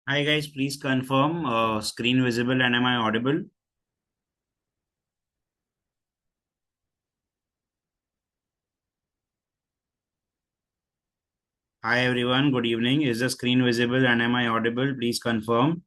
Hi guys, please confirm screen visible and am I audible? Hi everyone, good evening. Is the screen visible and am I audible? Please confirm.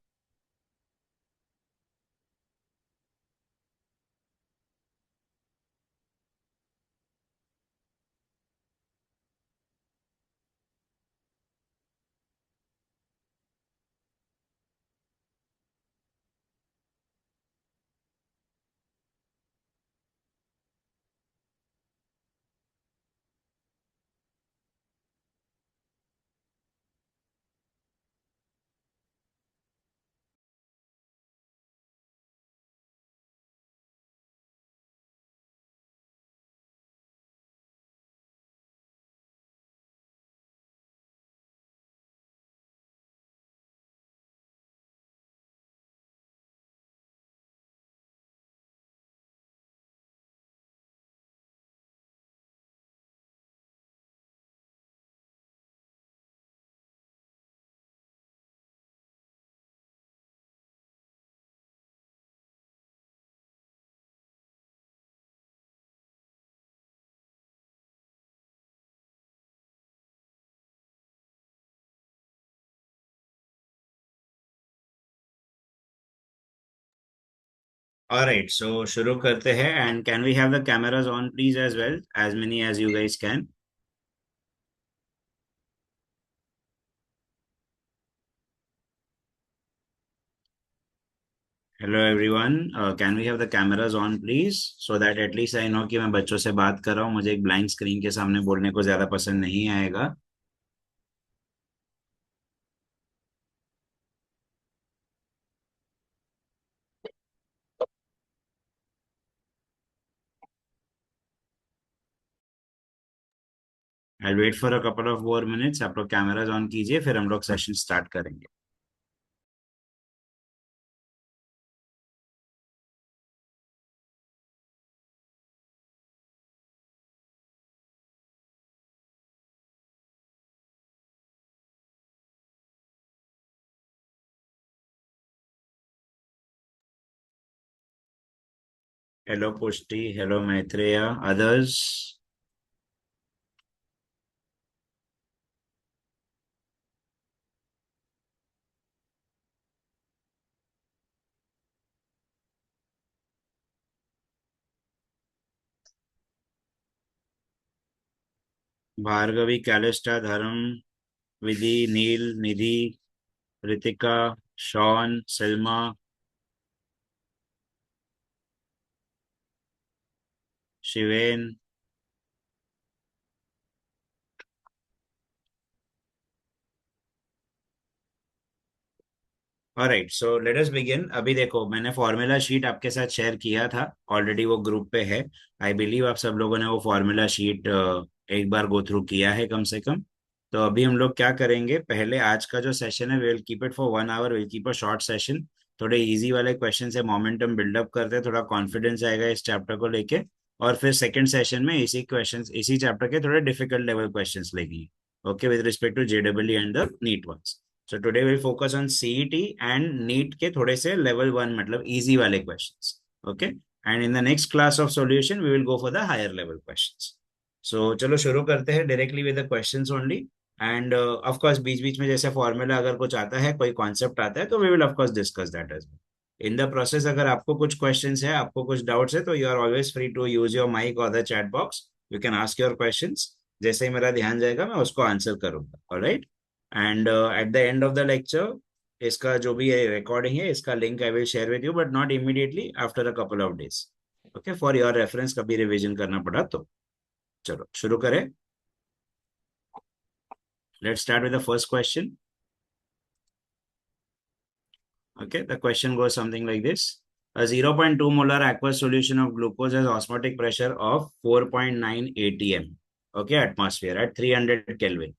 Alright, so शुरू करते हैं and can we have the cameras on please as well, as many as you guys can. Hello everyone, can we have the cameras on please so that at least I know कि मैं बच्चों से बात कर रहा हूँ. मुझे एक ब्लाइंक स्क्रीन के सामने बोलने को ज्यादा पसंद नहीं आएगा. I'll wait for a couple of more minutes. आप लोग कैमराज ऑन कीजिए फिर हम लोग सेशन स्टार्ट करेंगे. Hello Pushti, hello Maitreya, others. Bhargavi, Calista, Dharm, Vidhi, Neel, Nidhi, Ritika, Shaun, Salma, Shiven. Alright, so let us begin. अभी देखो मैंने फॉर्मूला शीट आपके साथ शेयर किया था ऑलरेडी, वो ग्रुप पे है. आई बिलीव आप सब लोगों ने वो फॉर्मूला शीट एक बार गो थ्रू किया है कम से कम. तो अभी हम लोग क्या करेंगे, पहले आज का जो सेशन है will keep it for 1 hour, will keep a short session. थोड़े इजी वाले क्वेश्चन से मोमेंटम बिल्डअप करते हैं, थोड़ा कॉन्फिडेंस आएगा इस चैप्टर को लेके. और फिर सेकंड सेशन में इसी क्वेश्चंस, इसी चैप्टर के थोड़े डिफिकल्ट लेवल क्वेश्चंस लेंगे. Okay, with respect to JW and the NEET ones. So today will focus on CET and NEET के थोड़े से लेवल 1 मतलब इजी वाले questions. Okay, and in the next class of solution we will go for the higher level questions. So चलो शुरू करते हैं directly with the questions only. And of course बीच बीच में जैसे फॉर्मूला अगर कुछ आता है, कोई कॉन्सेप्ट आता है, तो we will of course discuss that as well. In the process अगर आपको कुछ क्वेश्चंस है, आपको कुछ डाउट्स है, तो you are always free to use your mic और the chat box. You can ask your questions. जैसे ही मेरा ध्यान जाएगा मैं उसको आंसर करूंगा. Alright, and at the end of the lecture इसका जो भी रिकॉर्डिंग है इसका link I will share with you, but not immediately, after a couple of days. Okay, for your reference कभी रिवीजन करना पड़ा तो. चलो शुरू करें. Let's start with the first question. Okay, the question goes something like this. A 0.2 molar aqueous solution of glucose has osmotic pressure of 4.9 atm. Okay, atmosphere at 300 Kelvin.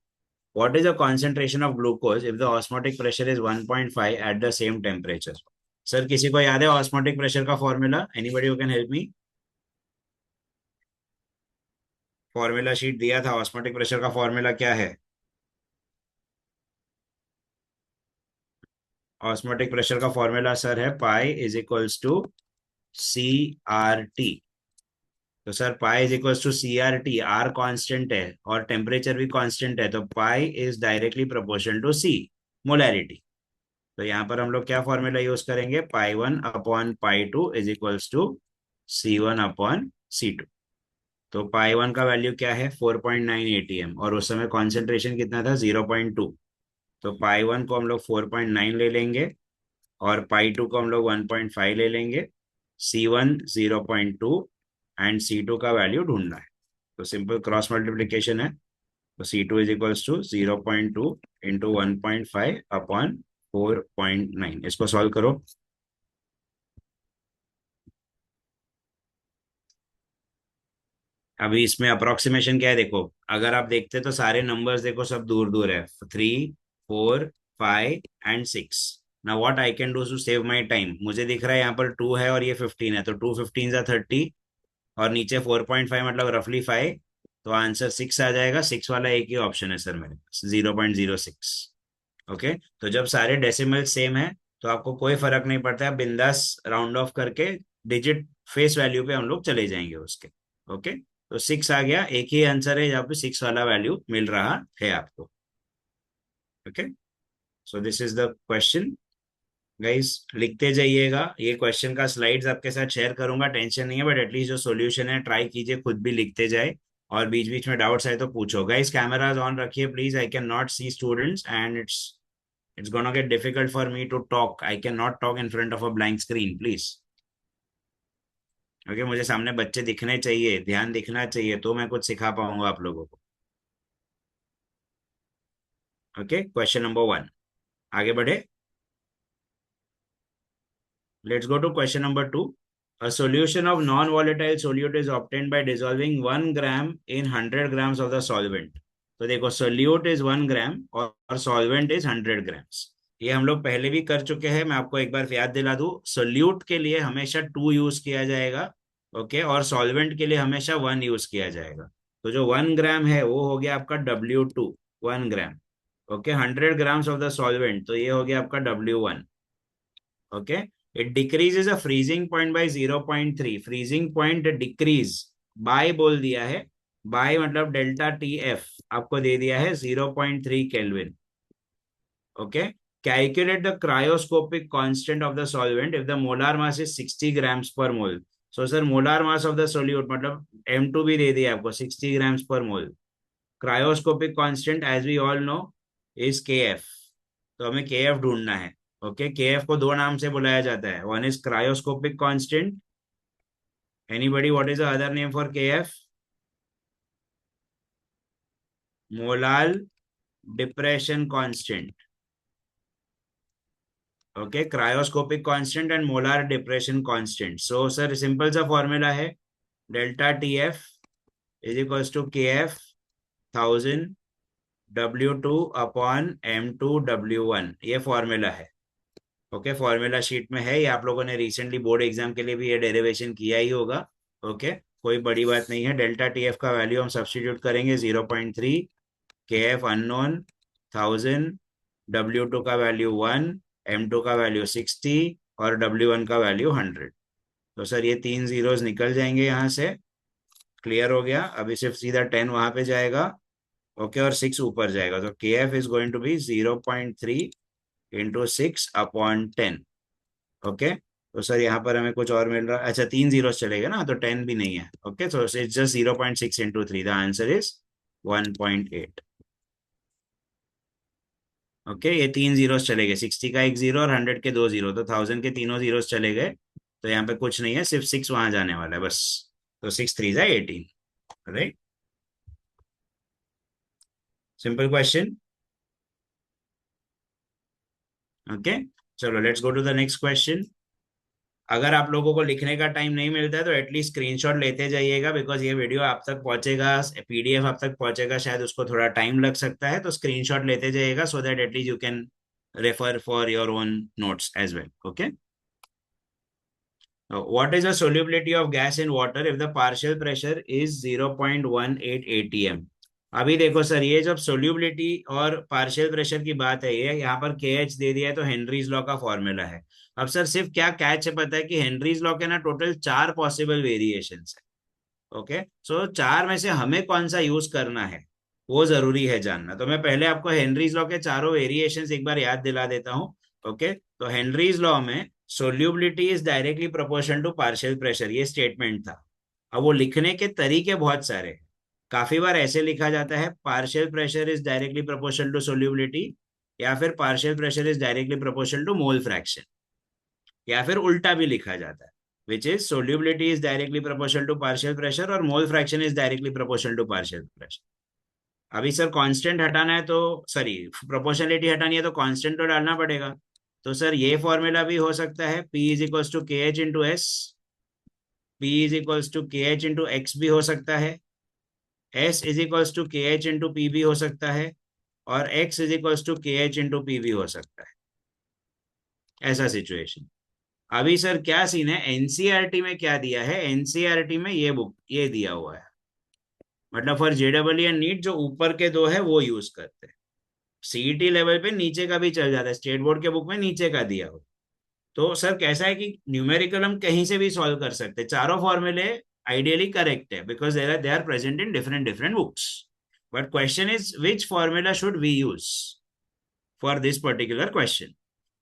What is the concentration of glucose if the osmotic pressure is 1.5 at the same temperature? Sir, किसी को याद है osmotic pressure का formula? Anybody who can help me? Formula sheet दिया था, osmotic pressure का formula क्या है? ऑस्मोटिक प्रेशर का फॉर्मूला सर है pi is equals to C R T. तो sir pi is equals to C R T, R constant है और टेम्परेचर भी कॉन्स्टेंट है, तो pi is directly proportional to C, molarity. तो यहाँ पर हम लोग क्या फॉर्मूला यूज करेंगे, pi one upon pi two is equals to C one upon C two. तो पाई वन का वैल्यू क्या है 4.9 एटीएम और उस समय कॉन्सेंट्रेशन कितना था 0.2। तो पाई वन को हम लोग 4.9 ले लेंगे और पाई टू को हम लोग 1.5 ले लेंगे। C one 0.2 and C two का वैल्यू ढूंढना है। तो सिंपल क्रॉस मल्टीप्लीकेशन है। तो C two is equals to 0.2 into 1.5 upon 4.9। इसको सॉल्व करो। अभी इसमें अप्रोक्सीमेशन क्या है देखो, अगर आप देखते तो सारे नंबर्स देखो सब दूर दूर है, 3, 4, 5 एंड 6। ना what I can do to save my time, मुझे दिख रहा है यहाँ पर 2 है और ये 15 है, तो 2 15 30 और नीचे 4.5 मतलब रफली 5। तो आंसर 6 आ जाएगा। 6 वाला एक ही ऑप्शन है सर मेरे पास, 0.06। ओके, तो जब सारे डेसिमल सेम है तो आपको कोई फर्क नहीं पड़ता है, बिंदास राउंड ऑफ करके डिजिट फेस वैल्यू पे हम लोग चले जाएंगे उसके। ओके, तो 6 आ गया, एक ही आंसर है जहाँ पे 6 वाला वैल्यू मिल रहा है आपको। Okay, so this is the question. Guys लिखते जाइएगा, ये क्वेश्चन का स्लाइड्स आपके साथ शेयर करूंगा, टेंशन नहीं है, बट एटलीस्ट जो सॉल्यूशन है ट्राई कीजिए खुद भी लिखते जाए। और बीच बीच में डाउट्स आए तो पूछो। गाइस कैमराज ऑन रखिए please, I can not see students and it's gonna get difficult for me to talk. I cannot talk in front of a blank screen, please. Okay, मुझे सामने बच्चे दिखने चाहिए, ध्यान दिखना चाहिए, तो मैं कुछ सिखा पाऊंगा आप लोगों को। ओके, क्वेश्चन नंबर 1, आगे बढ़े। Let's go to question number 2. A solution of non-volatile solute is obtained by dissolving 1 gram in 100 grams of the solvent. तो देखो solute is 1 gram और solvent is 100 grams। ये हम लोग पहले भी कर चुके हैं, मैं आपको एक बार याद दिला दूं। सोल्यूट के लिए हमेशा 2 यूज किया जाएगा, ओके, और सॉल्वेंट के लिए हमेशा 1 यूज किया जाएगा। तो जो 1 ग्राम है वो हो गया आपका W2, 1 gram. Okay, 100 grams of the solvent, तो ये हो गया आपका W1। Okay, it decreases a freezing point by 0.3। Freezing point decrease by बोल दिया है, बाय मतलब डेल्टा टी एफ आपको दे दिया है 0.3 kelvin. Okay, calculate the cryoscopic constant of the solvent if the molar mass is 60 grams per mole। so sir molar mass of the solute मतलब M2 भी दे दिया आपको 60 grams per mole। cryoscopic constant as we all know is KF। तो हमें KF ढूंढना है। Okay, KF को दो नाम से बुलाया जाता है, one is cryoscopic constant। anybody what is the other name for KF? Molal depression constant. Okay, cryoscopic constant and molar depression constant. So sir simple सा फॉर्मूला है, delta T F is equals to K F 1000 W2 upon M2 W1। ये formula है। Okay, formula sheet में है, ये आप लोगों ने रिसेंटली बोर्ड एग्जाम के लिए भी ये डेरिवेशन किया ही होगा। ओके, कोई बड़ी बात नहीं है। डेल्टा टी एफ का वैल्यू हम सब्सटीट्यूट करेंगे 0.3, के एफ अननोन 1000, W2 का वैल्यू 1, M2 का वैल्यू 60 और W1 का वैल्यू 100। तो सर ये 3 जीरोस निकल जाएंगे यहाँ से। क्लियर हो गया, अभी सिर्फ सीधा 10 वहां पे जाएगा। ओके, और 6 ऊपर जाएगा, तो K F is going to be 0.3 into 6/10। Okay, तो सर यहाँ पर हमें कुछ और मिल रहा है, अच्छा 3 जीरोस चलेगा ना, तो 10 भी नहीं है। Okay, so it's just 0.6 into 3, the answer is 1.8। Okay, ये 3 जीरोस चले गए, 60 का एक जीरो और 100 के 2 जीरो, तो 1000 के तीनों जीरोस चले गए। तो यहाँ पे कुछ नहीं है, सिर्फ 6 वहां जाने वाला है बस। तो 6 3 18, राइट। Simple question. ओके, चलो let's go to the next question. अगर आप लोगों को लिखने का टाइम नहीं मिलता है तो एटलीस्ट स्क्रीनशॉट लेते जाइएगा, बिकॉज ये वीडियो आप तक पहुंचेगा, पीडीएफ आप तक पहुंचेगा, शायद उसको थोड़ा टाइम लग सकता है, तो स्क्रीनशॉट लेते जाइएगा so that at least you can refer for your own notes as well. Okay, what is the solubility of gas in water if the partial pressure is 0.18 atm? अभी देखो सर, ये जब सोल्यूबिलिटी और पार्शियल प्रेशर की बात है, ये यहाँ पर के एच दे दिया है तो हेनरीज लॉ का फॉर्मूला है। अब सर सिर्फ क्या कैच है पता है कि हेनरीज लॉ के ना टोटल 4 पॉसिबल वेरिएशंस है। ओके, सो 4 में से हमें कौन सा यूज करना है वो जरूरी है जानना। तो मैं पहले आपको हेनरीज लॉ के चारों वेरिएशंस एक बार याद दिला देता हूँ। ओके, तो हेनरीज लॉ में solubility is directly proportional to partial pressure, ये स्टेटमेंट था। अब वो लिखने के तरीके बहुत सारे हैं। काफी बार ऐसे लिखा जाता है, partial pressure is directly proportional to solubility, या फिर partial pressure is directly proportional to mole fraction, या फिर उल्टा भी लिखा जाता है, which is solubility is directly proportional to partial pressure और mole fraction is directly proportional to partial pressure. अभी सर कांस्टेंट हटाना है तो, सॉरी, प्रोपोर्शनलिटी हटानी है तो कांस्टेंट तो डालना पड़ेगा। तो सर ये फॉर्मूला भी हो सकता है, P is equals to K H into S, P is equals to K H into X भी हो सकता है, S is equals to K H into P भी हो सकता है, और X is equals to K H into P भी हो सकता है। ऐसा सिचुएशन। अभी सर क्या सीन है, एनसीईआरटी में क्या दिया है, एनसीईआरटी में ये बुक ये दिया हुआ है, मतलब फॉर जेडबल एंड नीट जो ऊपर के दो है वो यूज करते हैं। सीईटी लेवल पे नीचे का भी चल जाता है, स्टेट बोर्ड के बुक में नीचे का दिया हो। तो सर कैसा है कि न्यूमेरिकल हम कहीं से भी सॉल्व कर सकते हैं, चारों फॉर्मूले आइडियली करेक्ट है because they are present in different different books. But question is which formula should we use for this particular question.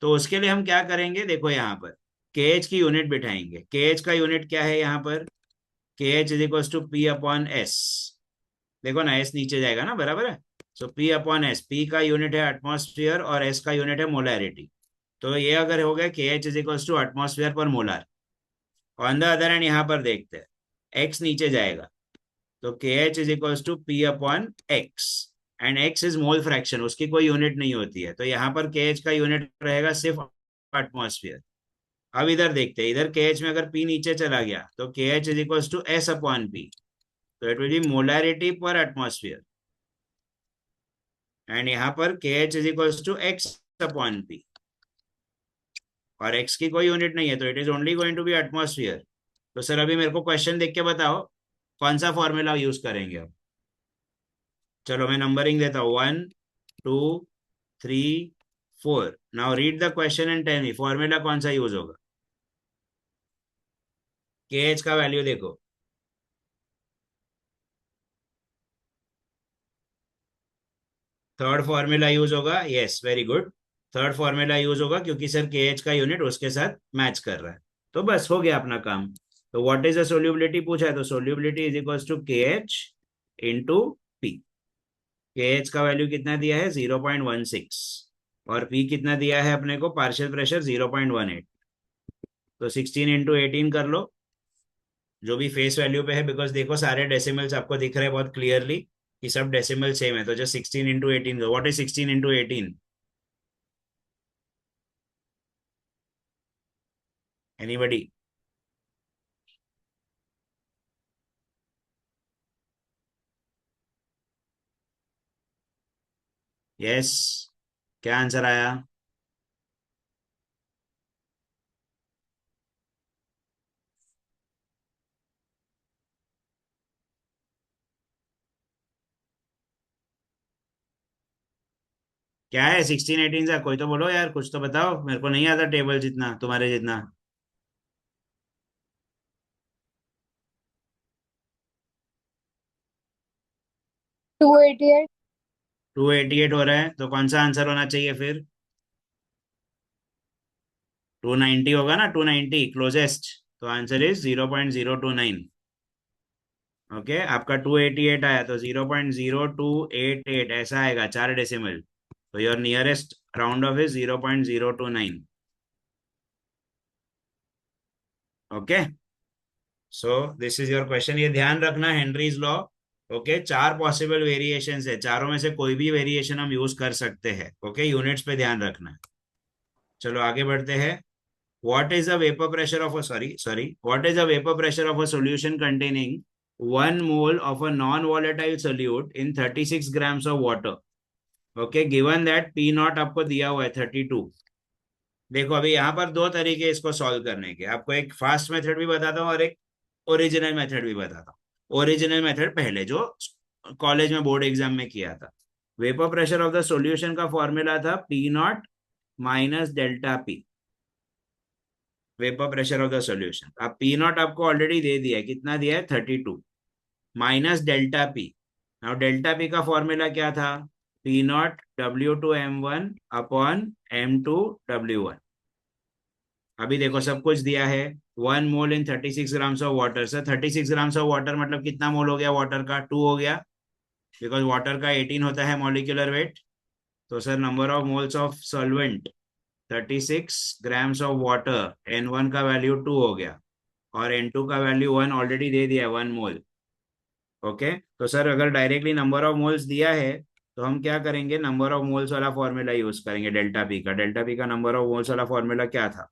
तो उसके लिए हम क्या करेंगे, देखो यहाँ पर के एच की यूनिट बिठाएंगे। के एच का यूनिट क्या है यहाँ पर, K H is equal to P upon S. देखो ना, एस नीचे जाएगा ना, बराबर है। So P upon S, P का यूनिट है एटमॉस्फेयर और एस का यूनिट है मोलैरिटी। तो ये अगर हो गया K H is equal to atmosphere per molar. On the other end यहाँ पर देखते हैं, एक्स नीचे जाएगा तो K H is equal to P upon X, and X is mole fraction, उसकी कोई यूनिट नहीं होती है, तो यहाँ पर के एच का यूनिट रहेगा सिर्फ एटमॉस्फेयर। अब इधर देखते हैं, इधर के एच में अगर पी नीचे चला गया तो K H is equal to S upon P, तो it will be molarity per atmosphere, and यहाँ पर K H is equal to X upon P, और एक्स की कोई यूनिट नहीं है तो it is only going to be atmosphere. तो सर अभी मेरे को क्वेश्चन देख के बताओ कौन सा फॉर्मूला यूज करेंगे अब। चलो मैं नंबरिंग देता हूँ, 1 2 3 4। Now read the question and tell me formula कौन सा यूज होगा। के एच का वैल्यू देखो, थर्ड फॉर्मूला यूज होगा, yes very good. Third formula use होगा क्योंकि सर के एच का यूनिट उसके साथ मैच कर रहा है। तो बस हो गया अपना काम। तो व्हाट इज द सोल्यूबिलिटी पूछा है, तो solubility is equal to K H into P. के एच का वैल्यू कितना दिया है, 0.16, और पी कितना दिया है अपने को, पार्शियल प्रेशर 0.18। तो 16 × 18 कर लो, जो भी फेस वैल्यू पे है, बिकॉज देखो सारे डेसिमल्स आपको दिख रहे हैं बहुत क्लियरली कि सब डेसिमल सेम है। तो जो 16 × 18, व्हाट इज 16 × 18, एनीबडी? यस, क्या आंसर आया? क्या है 16 18 का, कोई तो बोलो यार, कुछ तो बताओ, मेरे को नहीं आता टेबल जितना तुम्हारे जितना। 288। 288 हो रहा है, तो कौन सा आंसर होना चाहिए फिर? 290 होगा ना, 290 क्लोजेस्ट। तो आंसर इज 0.029। ओके, आपका 288 आया तो 0.0288 ऐसा आएगा, 4 डेसिमल। तो your nearest round of is 0.029। Okay, so this is your question. ये ध्यान रखना, Henry's law. Okay, 4 possible variations है, चारों में से कोई भी वेरिएशन हम यूज कर सकते हैं। ओके, यूनिट्स पे ध्यान रखना है। चलो आगे बढ़ते हैं। What is the vapor pressure of a, what is the vapor pressure of a solution containing 1 mole of a non-volatile solute in 36 grams of water? Okay, given that P naught आपको दिया हुआ है 32। देखो अभी यहाँ पर दो तरीके इसको सॉल्व करने के, आपको एक फास्ट मेथड भी बताता हूँ और एक ओरिजिनल मेथड भी बताता हूँ। ओरिजिनल मेथड पहले, जो कॉलेज में बोर्ड एग्जाम में किया था। Vapour pressure of the solution का फॉर्मूला था P not minus delta P, vapour pressure of the solution. अब पी नॉट आपको ऑलरेडी दे दिया है, कितना दिया है 32, minus delta P. Now delta P का फॉर्मूला क्या था, P nought W2 M1 upon M2 W1। अभी देखो सब कुछ दिया है, 1 मोल इन 36 grams of water. Sir 36 grams of water मतलब कितना मोल हो गया वाटर का, 2 हो गया, बिकॉज वाटर का 18 होता है मॉलिक्यूलर वेट। तो sir number of moles of solvent 36 grams of water, N1 का वैल्यू 2 हो गया और N2 का वैल्यू 1 ऑलरेडी दे दिया है, 1 मोल। ओके, तो सर अगर डायरेक्टली नंबर ऑफ मोल्स दिया है तो हम क्या करेंगे, नंबर ऑफ मोल्स वाला फॉर्मूला यूज करेंगे डेल्टा पी का। डेल्टा पी का नंबर ऑफ मोल्स वाला फॉर्मूला क्या था,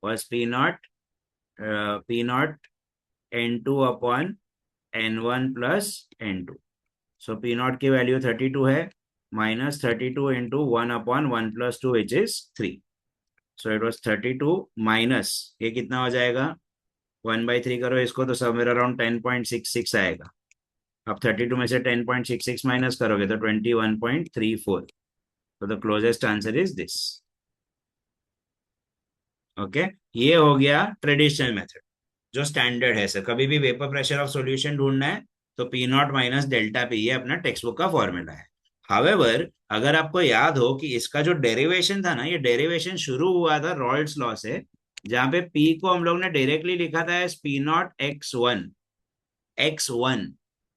बस P not N2 upon N1 plus N2। So P not की वैल्यू 32 है, minus 32 into 1 upon 1 plus 2 which is 3। So it was 32 minus, ये कितना हो जाएगा, 1/3 करो इसको तो समवेयर अराउंड 10.66 आएगा। अब 32 में से 10.66 माइनस करोगे तो 21.34। तो the closest answer is this. Okay, ये हो गया ट्रेडिशनल मेथड जो स्टैंडर्ड है। सर कभी भी वेपर प्रेशर ऑफ सॉल्यूशन ढूंढना है तो P not minus delta P, ये अपना टेक्स्ट बुक का फॉर्मूला है। हावेवर अगर आपको याद हो कि इसका जो डेरिवेशन था ना, ये डेरिवेशन शुरू हुआ था रॉल्ड्स लॉ से, जहां पे पी को हम लोग ने डायरेक्टली लिखा था एज P0 x1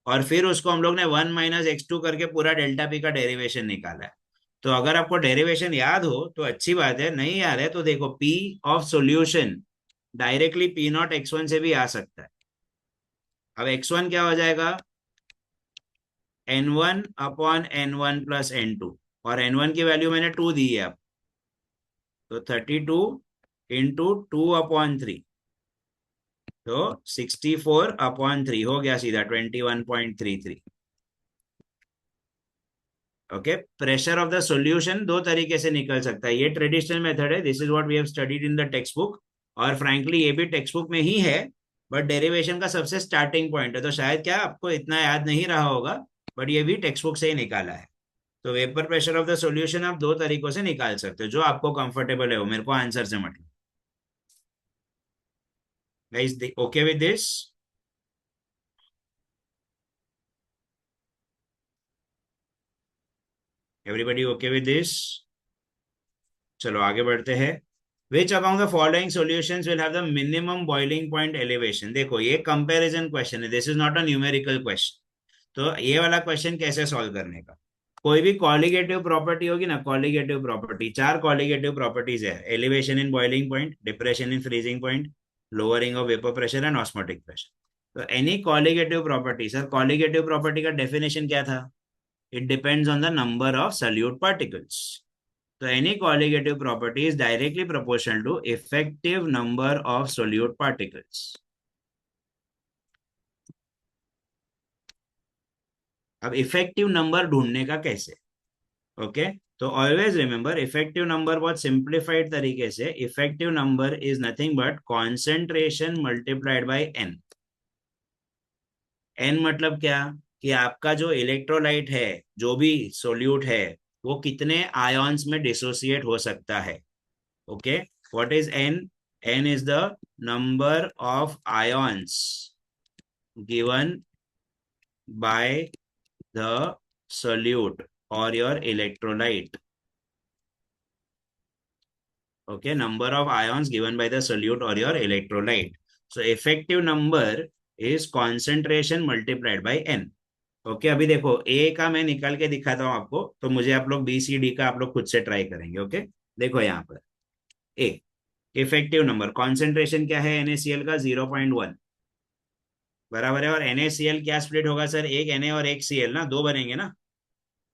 और फिर उसको हम लोग ने 1 - x2 करके पूरा डेल्टा पी का डेरिवेशन निकाला है। तो अगर आपको डेरिवेशन याद हो तो अच्छी बात है, नहीं याद है तो देखो P of solution directly P0 x1 से भी आ सकता है। अब x1 क्या हो जाएगा, N1 upon N1 plus N2, और N1 की वैल्यू मैंने 2 दी है अब, तो 32 इंटू 2/3, तो 64/3 हो गया सीधा 21.33। Okay, pressure of the solution दो तरीके से निकल सकता है, ये ट्रेडिशनल मेथड है, this is what we have studied in the text book, और फ्रैंकली ये भी टेक्स्ट बुक में ही है, बट डेरिवेशन का सबसे स्टार्टिंग पॉइंट है, तो शायद क्या आपको इतना याद नहीं रहा होगा, बट ये भी टेक्स्ट बुक से ही निकाला है। तो vapour pressure of the solution आप दो तरीकों से निकाल सकते हो, जो आपको कंफर्टेबल है वो, मेरे को आंसर से मतलब। Guys okay with this? Everybody okay with this? चलो आगे बढ़ते हैं। Which among the following solutions will have the minimum boiling point elevation? देखो ये कंपैरिजन क्वेश्चन है, this is not a numerical question. तो ये वाला क्वेश्चन कैसे सॉल्व करने का, कोई भी कॉलिगेटिव प्रॉपर्टी होगी ना, कॉलिगेटिव प्रॉपर्टी, चार कॉलिगेटिव प्रॉपर्टीज है, elevation in boiling point, depression in freezing point, lowering of vapour pressure and osmotic pressure. तो any colligative property, sir colligative property का डेफिनेशन क्या था, it depends on the number of solute particles. So any colligative property is directly proportional to effective number of solute particles. अब effective number ढूंढने का कैसे, okay तो always remember effective number बहुत simplified तरीके से, effective number is nothing but concentration multiplied by N. N मतलब क्या, कि आपका जो इलेक्ट्रोलाइट है, जो भी सोल्यूट है, वो कितने आयॉन्स में डिसोसिएट हो सकता है। Okay, what is an, n is the number of ions given by the solute or your electrolyte. Okay, number of ions given by the solute or your electrolyte. So effective number is concentration multiplied by n. Okay अभी देखो ए का मैं निकाल के दिखाता हूं आपको, तो मुझे आप लोग बी सी डी का आप लोग खुद से ट्राई करेंगे। ओके देखो यहाँ पर ए इफेक्टिव नंबर, कॉन्सेंट्रेशन क्या है NaCl का 0.1 बराबर है, और NaCl क्या स्प्लिट होगा सर, एक Na और एक Cl ना, दो बनेंगे ना,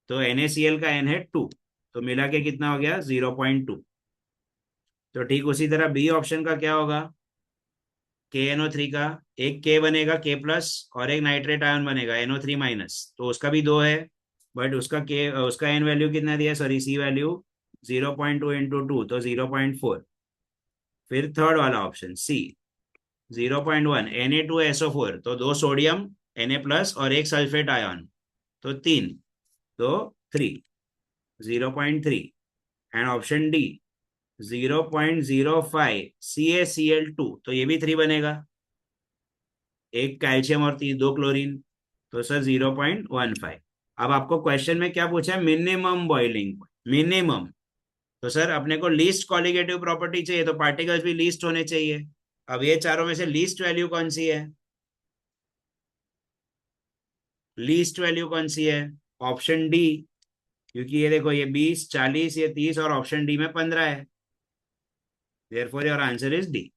तो NaCl का n है 2, तो मिला के कितना हो गया 0.2। तो ठीक उसी तरह बी ऑप्शन का क्या होगा, KNO3 का एक K बनेगा K प्लस, और एक नाइट्रेट आयन बनेगा NO3 माइनस, तो उसका भी दो है, बट उसका एन वैल्यू कितना दिया, सॉरी सी वैल्यू 0.2 इंटू 2 तो 0.4। फिर थर्ड वाला ऑप्शन सी 0.1 Na2SO4, तो दो सोडियम Na+ और एक सल्फेट आयन, तो 3, तो 3, 0.3। एंड ऑप्शन डी 0.05 CaCl2, तो ये भी 3 बनेगा। एक कैल्शियम और 2 क्लोरीन, तो सर 0.15। अब आपको क्वेश्चन में क्या पूछा है, मिनिमम बॉइलिंग पॉइंट, मिनिमम। तो सर अपने को लीस्ट कॉलिगेटिव प्रॉपर्टी चाहिए, तो पार्टिकल्स भी लीस्ट होने चाहिए। अब ये चारों में से लीस्ट वैल्यू कौन सी है, लीस्ट वैल्यू कौन सी है? ऑप्शन डी, क्योंकि ये देखो ये 20, 40, ये 30 और ऑप्शन डी में 15 है। Therefore your answer is D.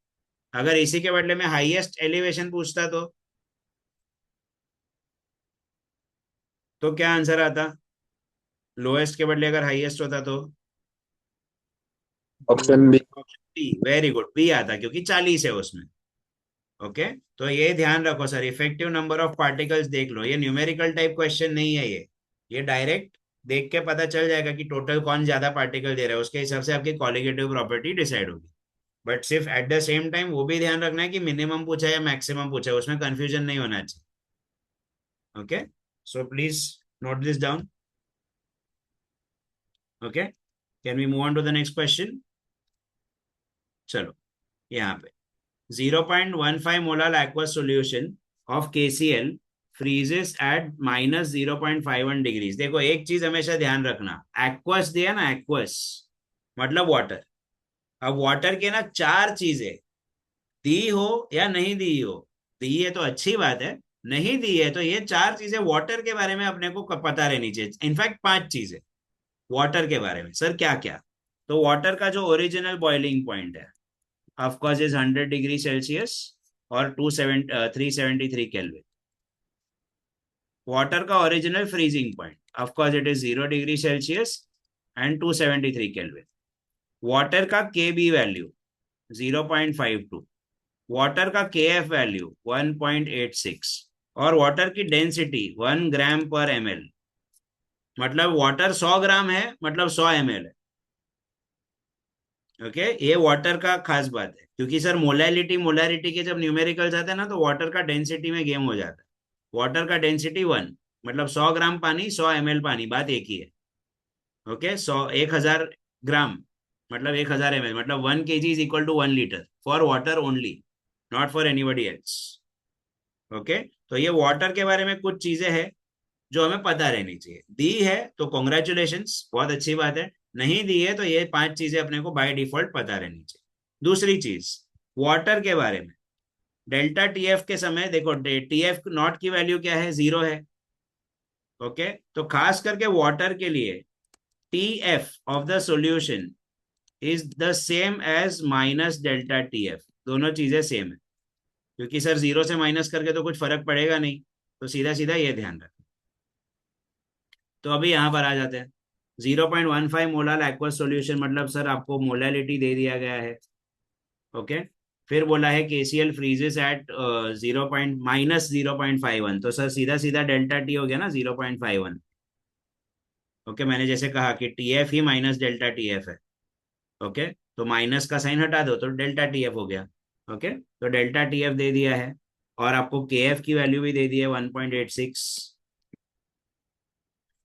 अगर इसी के बदले में हाईएस्ट एलिवेशन पूछता तो क्या आंसर आता? लोएस्ट के बदले अगर हाईएस्ट होता तो option B. Option B, very good, B आता, क्योंकि 40 है उसमें। ओके, तो ये ध्यान रखो sir, effective number of particles देख लो, ये न्यूमेरिकल टाइप क्वेश्चन नहीं है ये डायरेक्ट देख के पता चल जाएगा कि टोटल कौन ज्यादा पार्टिकल दे रहा है, उसके हिसाब से आपकी कॉलिगेटिव प्रॉपर्टी डिसाइड होगी। बट सिर्फ एट द सेम टाइम वो भी ध्यान रखना है कि मिनिमम पूछा है या मैक्सिमम पूछा है, उसमें कंफ्यूजन नहीं होना चाहिए। Okay, so please note this down. Okay, can we move on to the next question? चलो, यहाँ पे 0.15 molar aqueous solution of KCl freezes at -0.51 degrees. देखो एक चीज हमेशा ध्यान रखना, एक्वस दिया ना, एक्वस मतलब वाटर। अब वाटर के ना चार चीजें, दी हो या नहीं दी हो, दी है तो अच्छी बात है, नहीं दी है तो ये चार चीजें वाटर के बारे में अपने को पता रहनी चाहिए। इनफैक्ट 5 चीजें वाटर के बारे में, सर क्या क्या? तो वाटर का जो ओरिजिनल बॉइलिंग पॉइंट है of course is 100 degree Celsius और 373 केल्विन। वाटर का original freezing point of course it is 0 degree Celsius and 273 kelvin. Water का के बी वैल्यू 0.52, वाटर का के एफ वैल्यू 1.86, और वाटर की डेंसिटी 1 ग्राम पर ml। मतलब वाटर 100 ग्राम है, मतलब 100 ml है। ओके, ये वाटर का खास बात है, क्योंकि सर मोलैलिटी मोलैरिटी के जब न्यूमेरिकल्स आते हैं ना, तो वाटर का डेंसिटी में गेम हो जाता है। वाटर का डेंसिटी 1, मतलब 100 ग्राम पानी, 100 ml पानी, बात एक ही है। ओके, 1000 ग्राम मतलब 1000 ml, मतलब 1 kg is equal to 1 litre for water only, not for anybody else. Okay, तो ये वाटर के बारे में कुछ चीजें हैं जो हमें पता रहनी चाहिए। दी है तो कॉन्ग्रेचुलेशंस, बहुत अच्छी बात है। नहीं दी है तो ये 5 चीजें अपने को बाय डिफॉल्ट पता रहनी चाहिए। दूसरी चीज, वाटर के बारे में, डेल्टा टीएफ के समय देखो, टीएफ नॉट की वैल्यू क्या है, 0 है। ओके, तो खास करके वाटर के लिए TF of the solution is the same as minus delta TF, दोनों चीजें सेम है, क्योंकि सर 0 से माइनस करके तो कुछ फर्क पड़ेगा नहीं, तो सीधा सीधा ये ध्यान रखें। तो अभी यहाँ पर आ जाते हैं, 0.15 मोलर एक्वस सॉल्यूशन, मतलब सर आपको मोलैलिटी दे दिया गया है। ओके, फिर बोला है केसीएल फ्रीजेस एट 0.-0.51, तो सर सीधा सीधा डेल्टा टी हो गया ना 0.51। ओके, मैंने जैसे कहा कि टीएफ ही माइनस डेल्टा टीएफ है। ओके, तो माइनस का साइन हटा दो तो डेल्टा टीएफ हो गया। ओके, तो डेल्टा टीएफ दे दिया है, और आपको केएफ की वैल्यू भी दे दी है 1.86।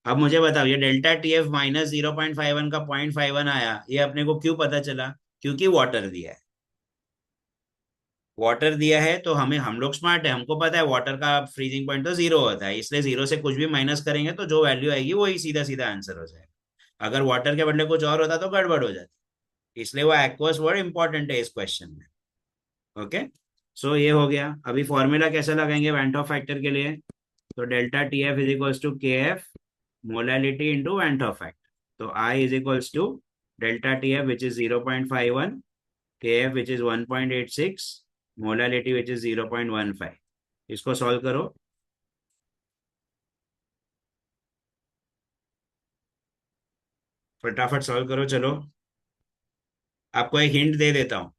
अब मुझे बताओ, ये डेल्टा टीएफ -0.51 का 0.51 आया, ये अपने को क्यों पता चला? क्योंकि वाटर दिया है। वाटर दिया है तो हमें, हम लोग स्मार्ट है, हमको पता है वाटर का फ्रीजिंग पॉइंट तो 0 होता है, इसलिए 0 से कुछ भी माइनस करेंगे तो जो वैल्यू आएगी वही सीधा सीधा आंसर हो जाएगा। अगर वाटर के बदले कुछ और होता तो गड़बड़ हो जाती, इसलिए वो एक्वस वर्ड इंपॉर्टेंट है इस क्वेश्चन में। ओके, सो ये हो गया। अभी फॉर्मूला कैसे लगाएंगे वैन टॉप फैक्टर के लिए? तो delta T F is equals to K F molality into van Hoff factor. तो I is equals to delta T F which is 0.51, K F which is 1.86, molality which is 0.15। इसको solve करो, फटाफट solve करो। चलो, आपको एक hint दे देता हूँ।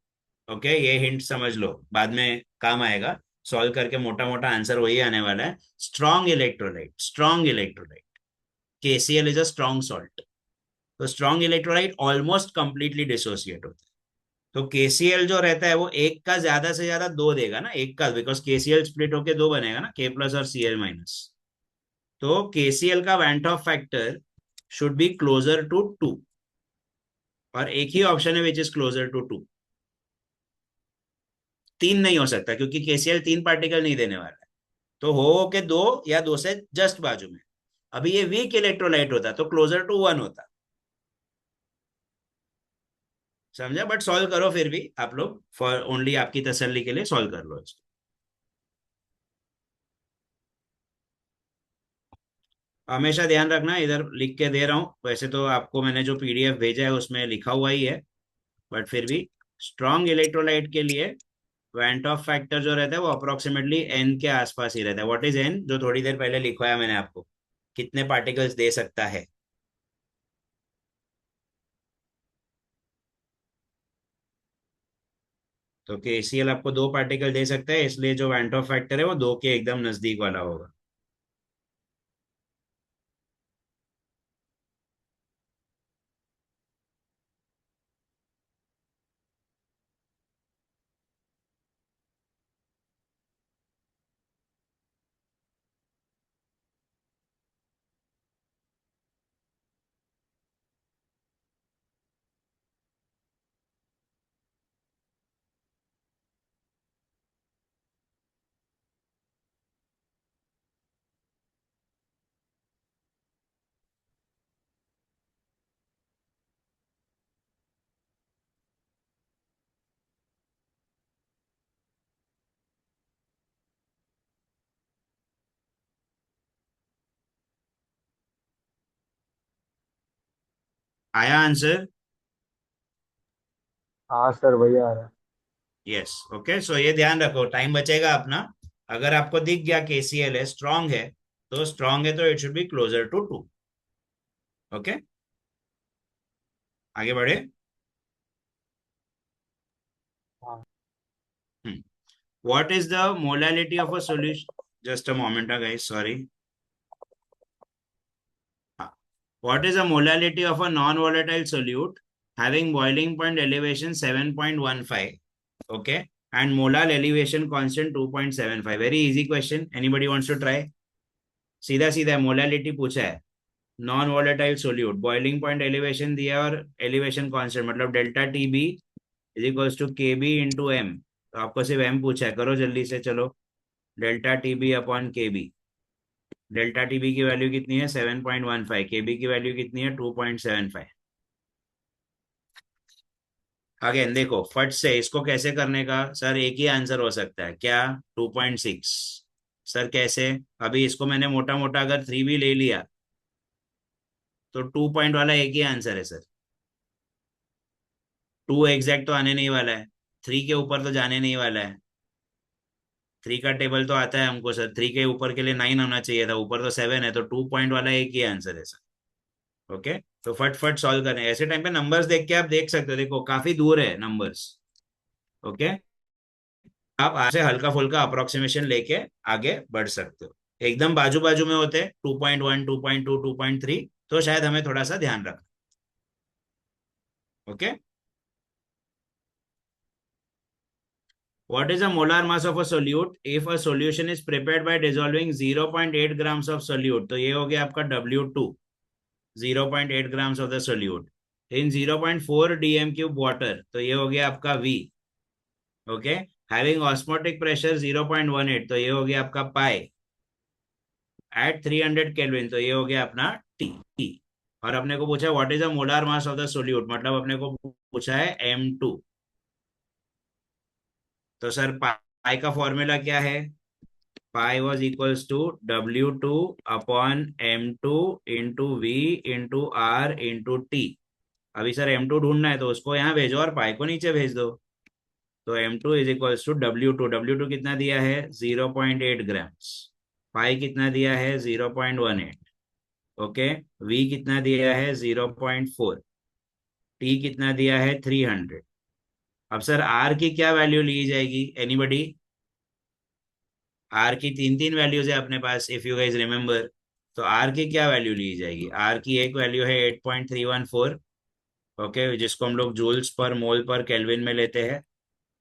ओके, ये हिंट समझ लो, बाद में काम आएगा। सॉल्व करके मोटा मोटा आंसर वही आने वाला है। Strong electrolyte, strong electrolyte, KCl is a strong salt. तो strong electrolyte almost completely dissociate होता है। तो केसीएल जो रहता है वो एक का ज्यादा से ज्यादा दो देगा ना, एक का, बिकॉज केसीएल स्प्लिट होके दो बनेगा ना, के प्लस और सीएल माइनस। तो केसीएल का van't Hoff factor should be closer to two, और एक ही ऑप्शन है which is closer to two. तीन नहीं हो सकता क्योंकि केसीएल तीन पार्टिकल नहीं देने वाला है। तो हो के दो या दो से जस्ट बाजू में। अभी ये वीक इलेक्ट्रोलाइट होता तो क्लोजर टू वन होता। समझा? बट सॉल्व करो फिर भी आप लोग, फॉर ओनली आपकी तसल्ली के लिए सॉल्व कर लो इसको। हमेशा ध्यान रखना, इधर लिख के दे रहा हूँ, वैसे तो आपको मैंने जो पीडीएफ भेजा है उसमें लिखा हुआ ही है, बट फिर भी स्ट्रॉन्ग इलेक्ट्रोलाइट के लिए वेंट ऑफ फैक्टर जो रहता है वो अप्रोक्सीमेटली एन के आसपास ही रहता है। व्हाट इज एन, जो थोड़ी देर पहले लिखवाया मैंने आपको, कितने पार्टिकल्स दे सकता है। तो केसीएल आपको दो पार्टिकल दे सकता है, इसलिए जो वेंट ऑफ फैक्टर है वो दो के एकदम नजदीक वाला होगा। आया आंसर? हाँ सर, वही आ रहा है। यस, ओके, सो ये ध्यान रखो, टाइम बचेगा अपना। अगर आपको दिख गया केसीएल है स्ट्रांग है, तो स्ट्रांग है तो it should be closer to two. Okay, आगे बढ़े। हाँ what is the molality of a solution, just a moment guys, sorry. What is the molality of a non-volatile solute having boiling point elevation 7.15, okay, and molal elevation constant 2.75? Very easy question. Anybody wants to try? सीधा सीधा molality पूछा है, non volatile solute, boiling point elevation दिया और elevation constant, मतलब delta T B is equals to K B into M. तो आपको सिर्फ एम पूछा है, करो जल्दी से चलो। डेल्टा टी बी अपॉन के बी। डेल्टा टीबी की वैल्यू कितनी है? 7.15। केबी की वैल्यू कितनी है? 2.75। अगेन देखो फट से इसको कैसे करने का सर, एक ही आंसर हो सकता है क्या? 2.6। सर कैसे? अभी इसको मैंने मोटा मोटा अगर थ्री भी ले लिया तो टू पॉइंट वाला एक ही आंसर है सर। टू एग्जैक्ट तो आने नहीं वाला है, थ्री के ऊपर तो जाने नहीं वाला है। थ्री का टेबल तो आता है हमको सर, थ्री के ऊपर के लिए नाइन होना चाहिए था, ऊपर तो सेवन है, तो टू पॉइंट वाला एक ही आंसर है सर। ओके, तो फट फट सॉल्व करें, ऐसे टाइम पे नंबर्स देख के आप देख सकते हो, देखो काफी दूर है नंबर्स। ओके, आप आज से हल्का फुल्का अप्रोक्सीमेशन लेके आगे बढ़ सकते हो। एकदम बाजू बाजू में होते 2.1, 2.2, 2.3, तो शायद हमें थोड़ा सा ध्यान रखना। Okay, what is the molar mass of a solute if a solution is prepared by dissolving 0.8 grams of solute? तो ये हो गया आपका W2, 0.8 grams of the solute in 0.4 dm cube water, तो ये हो गया आपका V। Okay, having osmotic pressure 0.18, तो ये हो गया आपका पाई एट 300 केल्विन, तो ये हो गया अपना टी। और अपने को पूछा what is the molar mass of the solute, मतलब अपने को पूछा है M2। तो सर पाई का फॉर्मूला क्या है? Pi was equals to W2 upon M2 into V into R into T. अभी सर M2 ढूंढना है तो उसको यहाँ भेजो और पाई को नीचे भेज दो। तो M2 is equals to W2, W2 कितना दिया है? 0.8 ग्राम्स। पाई कितना दिया है? 0.18। ओके, वी कितना दिया है? 0.4। टी कितना दिया है? 300। अब सर आर की क्या वैल्यू ली जाएगी? एनीबडी? आर की तीन तीन वैल्यूज है अपने पास, इफ यू गाइज रिमेम्बर। तो आर की क्या वैल्यू ली जाएगी? आर की एक वैल्यू है 8.314, ओके, जिसको हम लोग जूल्स पर मोल पर केल्विन में लेते हैं।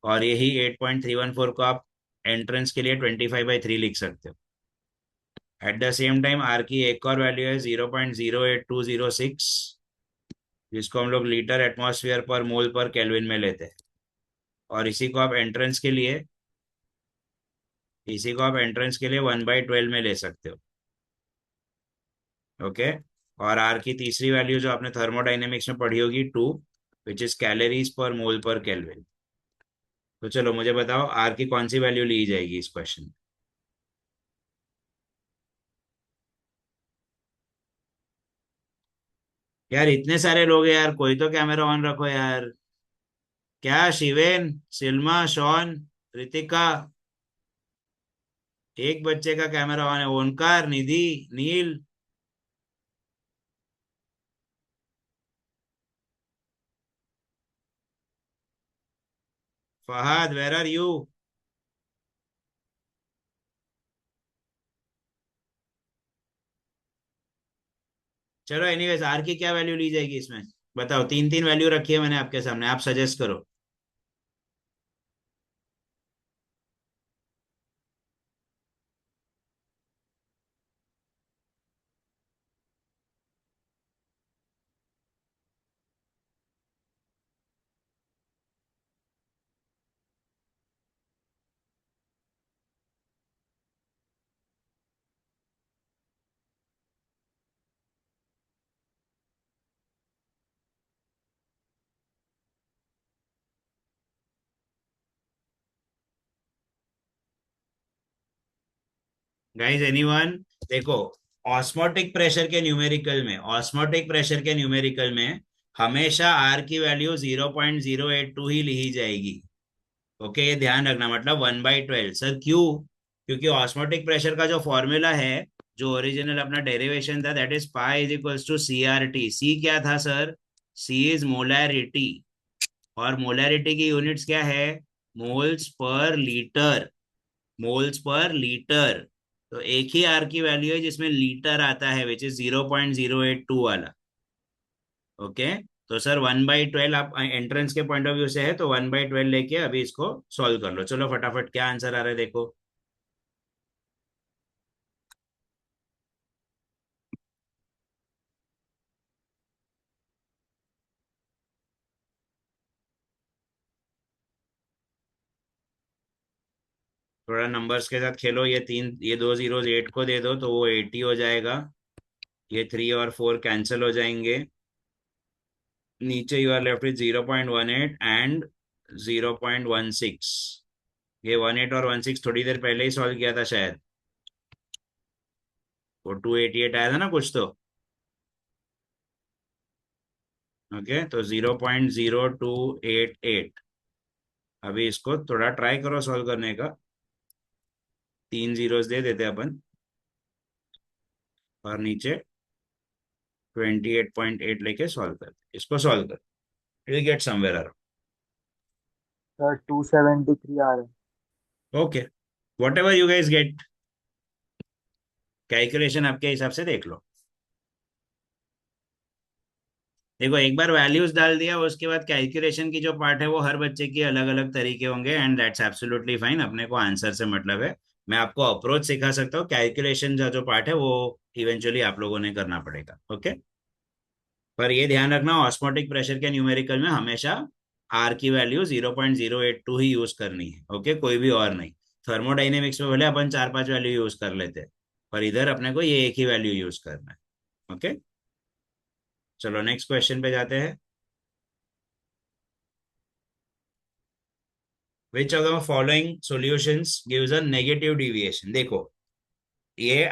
और यही 8.314 को आप एंट्रेंस के लिए 25/3 लिख सकते हो। At the same time R की एक और वैल्यू है 0.08206, जिसको हम लोग लीटर एटमॉस्फेयर पर मोल पर केल्विन में लेते हैं। और इसी को आप एंट्रेंस के लिए 1/12 में ले सकते हो। ओके। और आर की तीसरी वैल्यू जो आपने थर्मोडाइनेमिक्स में पढ़ी होगी, 2, विच इज कैलोरीज पर मोल पर केल्विन। तो चलो मुझे बताओ, आर की कौन सी वैल्यू ली जाएगी इस क्वेश्चन में। यार इतने सारे लोग हैं यार, कोई तो कैमरा ऑन रखो यार। क्या शिवेन, सिल्मा, शॉन, रितिका, एक बच्चे का कैमरा ऑन है, Omkar, Nidhi, Neel. Fahad, where are you. चलो एनीवेज, आर की क्या वैल्यू ली जाएगी इसमें, बताओ। तीन तीन वैल्यू रखी है मैंने आपके सामने, आप सजेस्ट करो। गाइज एनीवन, देखो, ऑस्मोटिक प्रेशर के न्यूमेरिकल में हमेशा आर की वैल्यू 0.082 ही ली जाएगी। ओके, ये ध्यान रखना, मतलब 1/12। सर क्यों? क्योंकि ऑस्मोटिक प्रेशर का जो फॉर्मूला है, जो ओरिजिनल अपना डेरिवेशन था, that is pi is equals to C R T. C क्या था सर? C is molarity. और मोलैरिटी की यूनिट्स क्या है? Moles per litre. Moles per litre. तो एक ही आर की वैल्यू है जिसमें लीटर आता है, विच इज 0.082 वाला। ओके। तो सर 1/12 आप एंट्रेंस के पॉइंट ऑफ व्यू से है, तो 1/12 लेके अभी इसको सॉल्व कर लो। चलो फटाफट क्या आंसर आ रहा है देखो। थोड़ा नंबर्स के साथ खेलो, ये दो जीरोस 8 को दे दो तो वो 80 हो जाएगा। ये 3 और 4 कैंसिल हो जाएंगे। नीचे you are left with 0.18 and 0.16। ये 18 और 16 थोड़ी देर पहले ही सॉल्व किया था शायद। वो 288 आया था ना कुछ तो। ओके, तो 0.0288। अभी इसको थोड़ा ट्राई करो सॉल्व करने का। तीन जीरोस दे देते अपन, और नीचे 28.8 लेके सॉल्व कर, इसको सॉल्व कर, you get somewhere around. Sir 273 आ रहे हैं। Okay, what ever you guys get, calculation आपके हिसाब से देख लो। देखो, एक बार वैल्यूज डाल दिया, उसके बाद कैलकुलेशन की जो पार्ट है वो हर बच्चे की अलग अलग तरीके होंगे, एंड दैट्स एब्सोल्युटली फाइन। अपने को आंसर से मतलब है। मैं आपको अप्रोच सिखा सकता हूँ, कैलकुलेशन का जो पार्ट है वो इवेंचुअली आप लोगों ने करना पड़ेगा। ओके। पर ये ध्यान रखना, ऑस्मोटिक प्रेशर के न्यूमेरिकल में हमेशा आर की वैल्यू 0.082 ही यूज करनी है। ओके, कोई भी और नहीं। थर्मोडाइनेमिक्स में भले अपन चार पांच वैल्यू यूज कर लेते हैं, पर इधर अपने को ये एक ही वैल्यू यूज करना है। ओके। चलो नेक्स्ट क्वेश्चन पे जाते हैं। Which of the following solutions gives a negative deviation? देखो, ये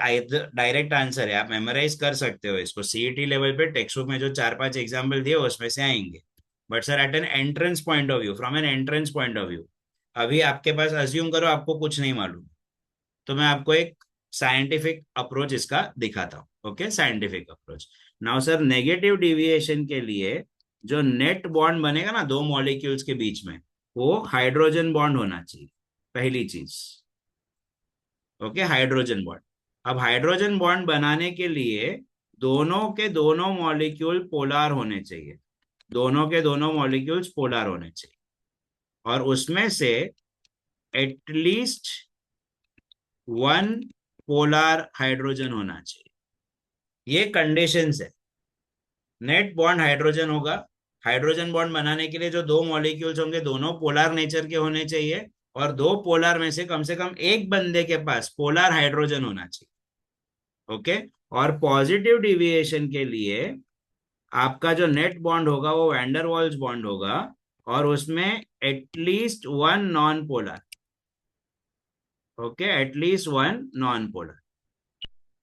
डायरेक्ट आंसर है, आप मेमोराइज कर सकते हो इसको। सीईटी लेवल पे टेक्स्ट बुक में जो चार पांच एग्जाम्पल दिए उसमें से आएंगे। But sir at an entrance point of view, from an entrance point of view, अभी आपके पास, अज्यूम करो आपको कुछ नहीं मालूम, तो मैं आपको एक साइंटिफिक अप्रोच इसका दिखाता हूँ। Okay, scientific approach. Now sir, negative deviation के लिए जो नेट बॉन्ड बनेगा ना दो मॉलिक्यूल्स के बीच में, वो हाइड्रोजन बॉन्ड होना चाहिए, पहली चीज। Okay, hydrogen bond. अब हाइड्रोजन बॉन्ड बनाने के लिए दोनों के दोनों मॉलिक्यूल पोलार होने चाहिए। दोनों के दोनों मॉलिक्यूल्स पोलर होने चाहिए, और उसमें से एटलीस्ट वन पोलर हाइड्रोजन होना चाहिए। ये कंडीशंस है। नेट बॉन्ड हाइड्रोजन होगा। हाइड्रोजन बॉन्ड बनाने के लिए जो दो मॉलिक्यूल्स होंगे दोनों पोलर नेचर के होने चाहिए, और दो पोलर में से कम एक बंदे के पास पोलर हाइड्रोजन होना चाहिए। ओके। और पॉजिटिव डिविएशन के लिए आपका जो नेट बॉन्ड होगा वो वैंडर वाल्स बॉन्ड होगा, और उसमें at least one non polar. Okay, at least one non polar.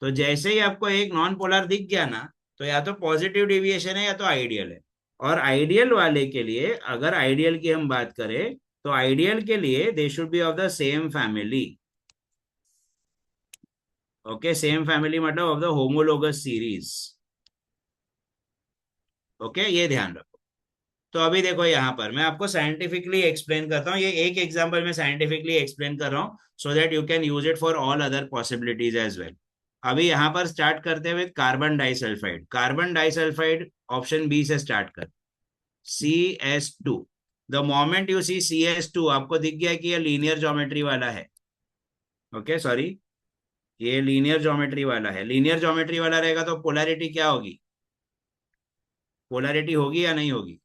तो जैसे ही आपको एक नॉन पोलर दिख गया ना, तो या तो पॉजिटिव डिविएशन है या तो आइडियल है। और आइडियल वाले के लिए, अगर आइडियल की हम बात करें, तो आइडियल के लिए they should be of the same family. Okay, same family मतलब of the homologous series. Okay, ये ध्यान रखो। तो अभी देखो, यहाँ पर मैं आपको साइंटिफिकली एक्सप्लेन करता हूँ, ये एक एग्जांपल में साइंटिफिकली एक्सप्लेन कर रहा हूँ, so that you can use it for all other possibilities as well. अभी यहाँ पर स्टार्ट करते हुए carbon disulphide. Carbon disulphide option B से स्टार्ट कर, CS2। The moment you C CS2, आपको दिख गया कि ये लीनियर ज्योमेट्री वाला है। ओके, सॉरी, ये लीनियर ज्योमेट्री वाला है। लीनियर ज्योमेट्री वाला रहेगा तो पोलैरिटी क्या होगी? पोलैरिटी होगी या नहीं होगी?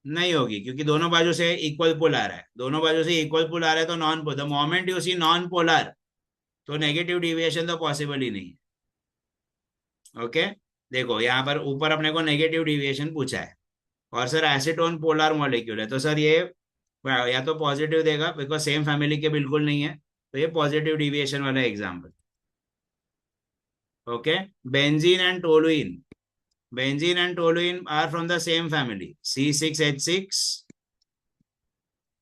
नहीं होगी, क्योंकि दोनों बाजू से इक्वल पुल आ रहा है। दोनों बाजू से इक्वल पुल आ रहा है तो non polar. The moment you see non polar, तो नेगेटिव डिविएशन तो पॉसिबल ही नहीं है। ओके, देखो यहाँ पर ऊपर अपने को नेगेटिव डिविएशन पूछा है, और सर एसीटोन पोलर मॉलिक्यूल है, तो सर ये या तो पॉजिटिव देगा, बिकॉज सेम फैमिली के बिल्कुल नहीं है, तो ये पॉजिटिव डिविएशन वाला example. Okay, benzene and toluene. Benzene and toluene are from the same family, C6H6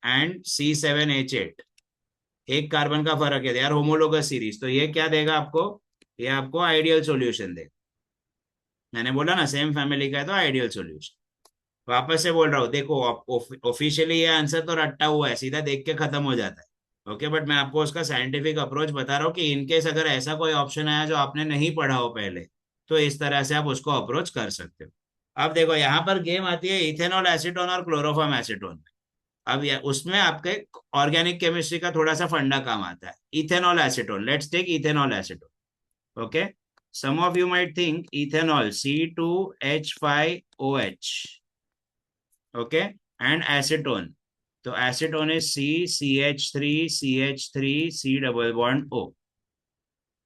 and C7H8। एक कार्बन का फर्क है, यार होमोलोगस सीरीज, तो ये क्या देगा आपको? ये आपको आइडियल सॉल्यूशन देगा। मैंने बोला ना सेम फैमिली का है तो आइडियल सॉल्यूशन। वापस से बोल रहा हूँ, देखो ऑफिशियली ये आंसर तो रट्टा हुआ है, सीधा देख के खत्म हो जाता है। ओके, बट मैं आपको उसका साइंटिफिक अप्रोच बता रहा हूँ कि इनकेस अगर ऐसा कोई ऑप्शन आया जो आपने नहीं पढ़ा हो पहले, तो इस तरह से आप उसको अप्रोच कर सकते हो। अब देखो यहाँ पर गेम आती है इथेनॉल एसीटोन और क्लोरोफॉर्म एसीटोन। अब उसमें आपके ऑर्गेनिक केमिस्ट्री का थोड़ा सा फंडा काम आता है। Ethanol acetone, let's take ethanol acetone. Okay, some of you might think ethanol C2H5OH। Okay, and acetone, तो acetone is CCH3CH3 C double bond O।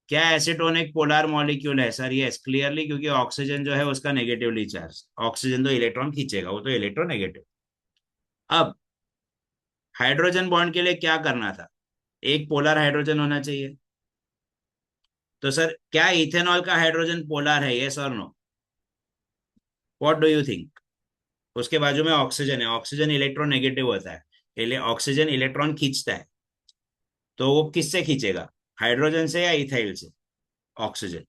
क्या एसीटोन एक पोलर मॉलिक्यूल है? सर यस, क्लियरली, क्योंकि ऑक्सीजन जो है उसका negatively charge, oxygen तो electron खींचेगा, वो तो इलेक्ट्रोनेगेटिव। अब हाइड्रोजन बॉन्ड के लिए क्या करना था? एक पोलर हाइड्रोजन होना चाहिए। तो सर क्या इथेनॉल का हाइड्रोजन पोलर है? यस और no? What do you think? उसके बाजू में ऑक्सीजन है, ऑक्सीजन इलेक्ट्रोनेगेटिव होता है, ऑक्सीजन इलेक्ट्रॉन खींचता है, तो वो किससे खींचेगा? हाइड्रोजन से या इथाइल से? ऑक्सीजन।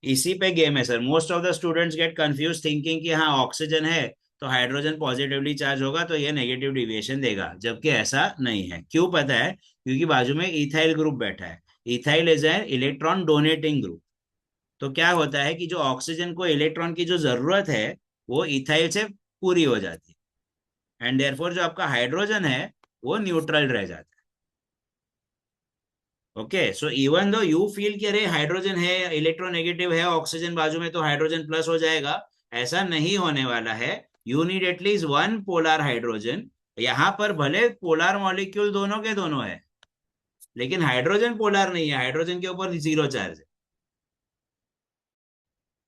इसी पे गेम है sir. Most of the students get confuse thinking कि हाँ ऑक्सीजन है तो हाइड्रोजन पॉजिटिवली चार्ज होगा तो ये नेगेटिव डिविएशन देगा, जबकि ऐसा नहीं है। क्यों पता है? क्योंकि बाजू में इथाइल ग्रुप बैठा है। Ethyl is an electron donating group. तो क्या होता है कि जो ऑक्सीजन को इलेक्ट्रॉन की जो जरूरत है वो इथाइल से पूरी हो जाती है, एंड देयरफॉर जो आपका हाइड्रोजन है वो न्यूट्रल रह जाता है। Okay, so even though you feel कि अरे हाइड्रोजन है, इलेक्ट्रोनेगेटिव है ऑक्सीजन बाजू में, तो हाइड्रोजन प्लस हो जाएगा, ऐसा नहीं होने वाला है। You need at least one polar hydrogen. यहाँ पर भले पोलर मॉलिक्यूल दोनों के दोनों है, लेकिन हाइड्रोजन पोलर नहीं है, हाइड्रोजन के ऊपर जीरो चार्ज है।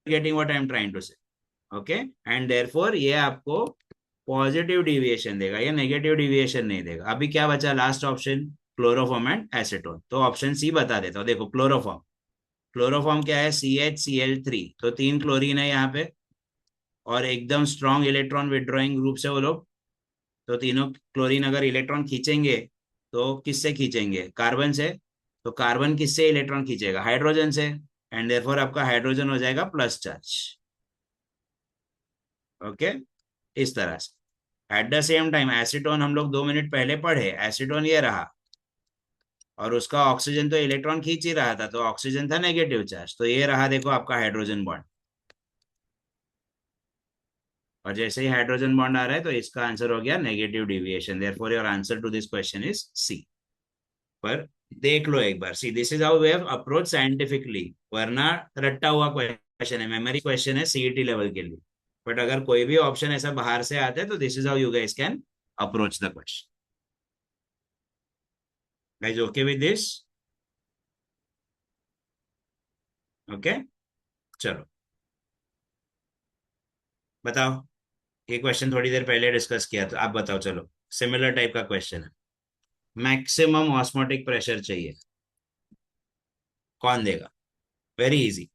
Getting what I am trying to say? Okay, and therefore ये आपको पॉजिटिव डिविएशन देगा, ये नेगेटिव डिविएशन नहीं देगा। अभी क्या बचा last option? Chloroform and acetone. तो ऑप्शन सी बता देता हूँ, देखो क्लोरोफॉर्म। क्लोरोफॉर्म क्या है? CHCl3, तो तीन क्लोरीन है यहाँ पे, और एकदम स्ट्रॉन्ग इलेक्ट्रॉन विड्रॉइंग ग्रुप से वो लोग। तो तीनों क्लोरीन अगर इलेक्ट्रॉन खींचेंगे तो किससे खींचेंगे? कार्बन से। तो कार्बन किससे इलेक्ट्रॉन खींचेगा? हाइड्रोजन से, एंड देयरफॉर आपका हाइड्रोजन हो जाएगा प्लस चार्ज। ओके, इस तरह से। Eight the same time acetone हम लोग 2 मिनट पहले पढ़े, एसीटोन ये रहा। और उसका ऑक्सीजन तो इलेक्ट्रॉन खींच ही रहा था, तो ऑक्सीजन था नेगेटिव चार्ज, तो ये रहा देखो आपका हाइड्रोजन बॉन्ड। और जैसे ही हाइड्रोजन बॉन्ड आ रहा है तो इसका आंसर हो गया negative deviation, therefore your answer to this question is C. पर देख लो एक बार, see this is how we have approach scientifically, वरना रट्टा हुआ क्वेश्चन है, मेमोरी क्वेश्चन है सीईटी लेवल के लिए। बट अगर कोई भी ऑप्शन ऐसा बाहर से आता है तो this is how you guys can approach the question. Guys okay with this? Okay, चलो बताओ। ये क्वेश्चन थोड़ी देर पहले डिस्कस किया, तो आप बताओ, चलो सिमिलर टाइप का क्वेश्चन है। मैक्सिमम ऑस्मोटिक प्रेशर चाहिए, कौन देगा? Very easy.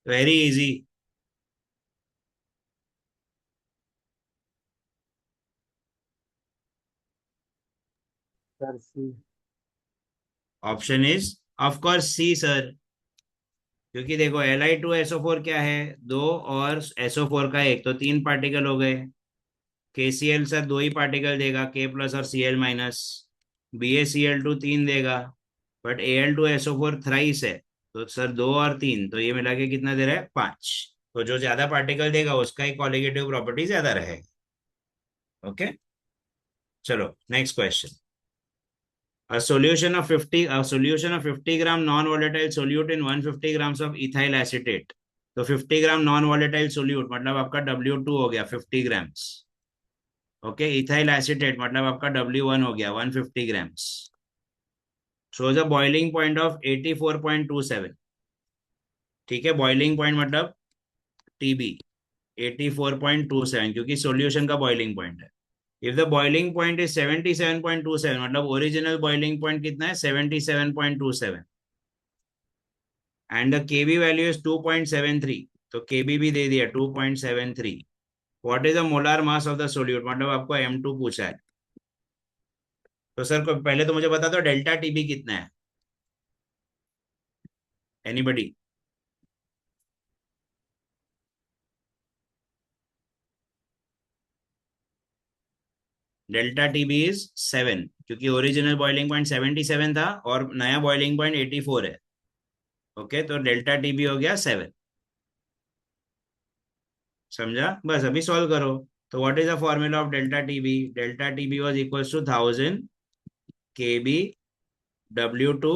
Very easy. Sir C. Option is of course C sir. क्योंकि देखो Li2SO4 क्या है, दो, और SO4 का एक, तो तीन पार्टिकल हो गए। KCl सर दो ही पार्टिकल देगा, K प्लस और Cl माइनस। BaCl2 तीन देगा, बट Al2SO4 थ्राइस है, तो सर दो और तीन, तो ये मिला के कितना दे रहा है? पांच। तो जो ज्यादा पार्टिकल देगा उसका ही कॉलिगेटिव प्रॉपर्टी ज्यादा रहेगा। ओके, चलो next question. A solution of 50 gram non-volatile solute in 150 grams of ethyl acetate। तो 50 ग्राम नॉन वॉलेटाइल सोल्यूट मतलब आपका W2 हो गया 50 ग्राम्स। ओके, इथाइल एसिटेट मतलब आपका W1 हो गया 150 grams. Shows a boiling point of 84.27। ठीक है, बॉइलिंग पॉइंट मतलब TB 84.27, क्योंकि सॉल्यूशन का बॉइलिंग पॉइंट है। If the boiling point is 77.27, मतलब ओरिजिनल बॉइलिंग पॉइंट कितना है? 77.27। And the KB value is 2.73, तो केबी भी दे दिया 2.73। What is the molar mass of the solute, मतलब आपको M2 पूछा है। तो सर को पहले तो मुझे बता दो डेल्टा टीबी कितना है? एनीबडी? डेल्टा टीबी इज 7, क्योंकि ओरिजिनल बॉइलिंग पॉइंट 77 था और नया बॉइलिंग पॉइंट 84 है। ओके, तो डेल्टा टीबी हो गया 7। समझा? बस अभी सॉल्व करो। तो what is the formula of delta TB? Delta TB was equals to 1000 KB W2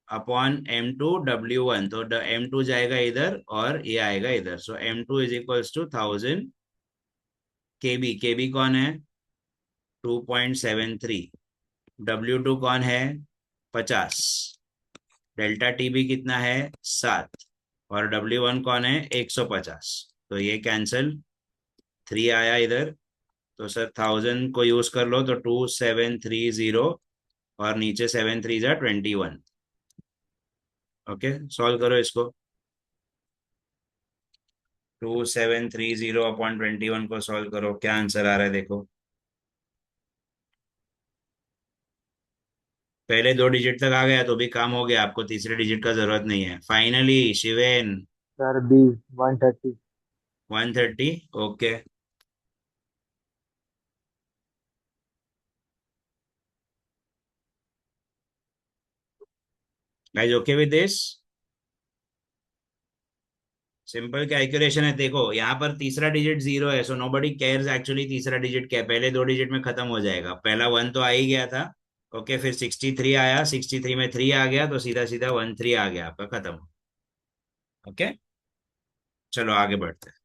upon M2 W1, तो M2 जाएगा इधर और ये आएगा इधर, so M2 is equals to 1000 KB। KB कौन है? 2.73। W2 कौन है? 50। डेल्टा टीबी कितना है? 7। और W1 कौन है? 150। तो ये कैंसल, 3 आया इधर, तो सर 1000 को यूज कर लो तो 2730, और नीचे 7 3 जा 21। ओके, सॉल्व करो इसको। 2730 अपॉन 21 को सॉल्व करो, क्या आंसर आ रहा है देखो। पहले दो डिजिट तक आ गया तो भी काम हो गया, आपको तीसरे डिजिट का जरूरत नहीं है। Finally Shiven. Sir B 130। 130। Okay, guys okay with this? Simple calculation है, देखो यहाँ पर तीसरा डिजिट जीरो है, सो नोबडी केयर्स एक्चुअली तीसरा डिजिट क्या है, पहले दो डिजिट में खत्म हो जाएगा। पहला वन तो आ ही गया था। ओके, फिर 63 आया, 63 में 3 आ गया, तो सीधा सीधा 13 आ गया आपका, खत्म। ओके, चलो आगे बढ़ते हैं।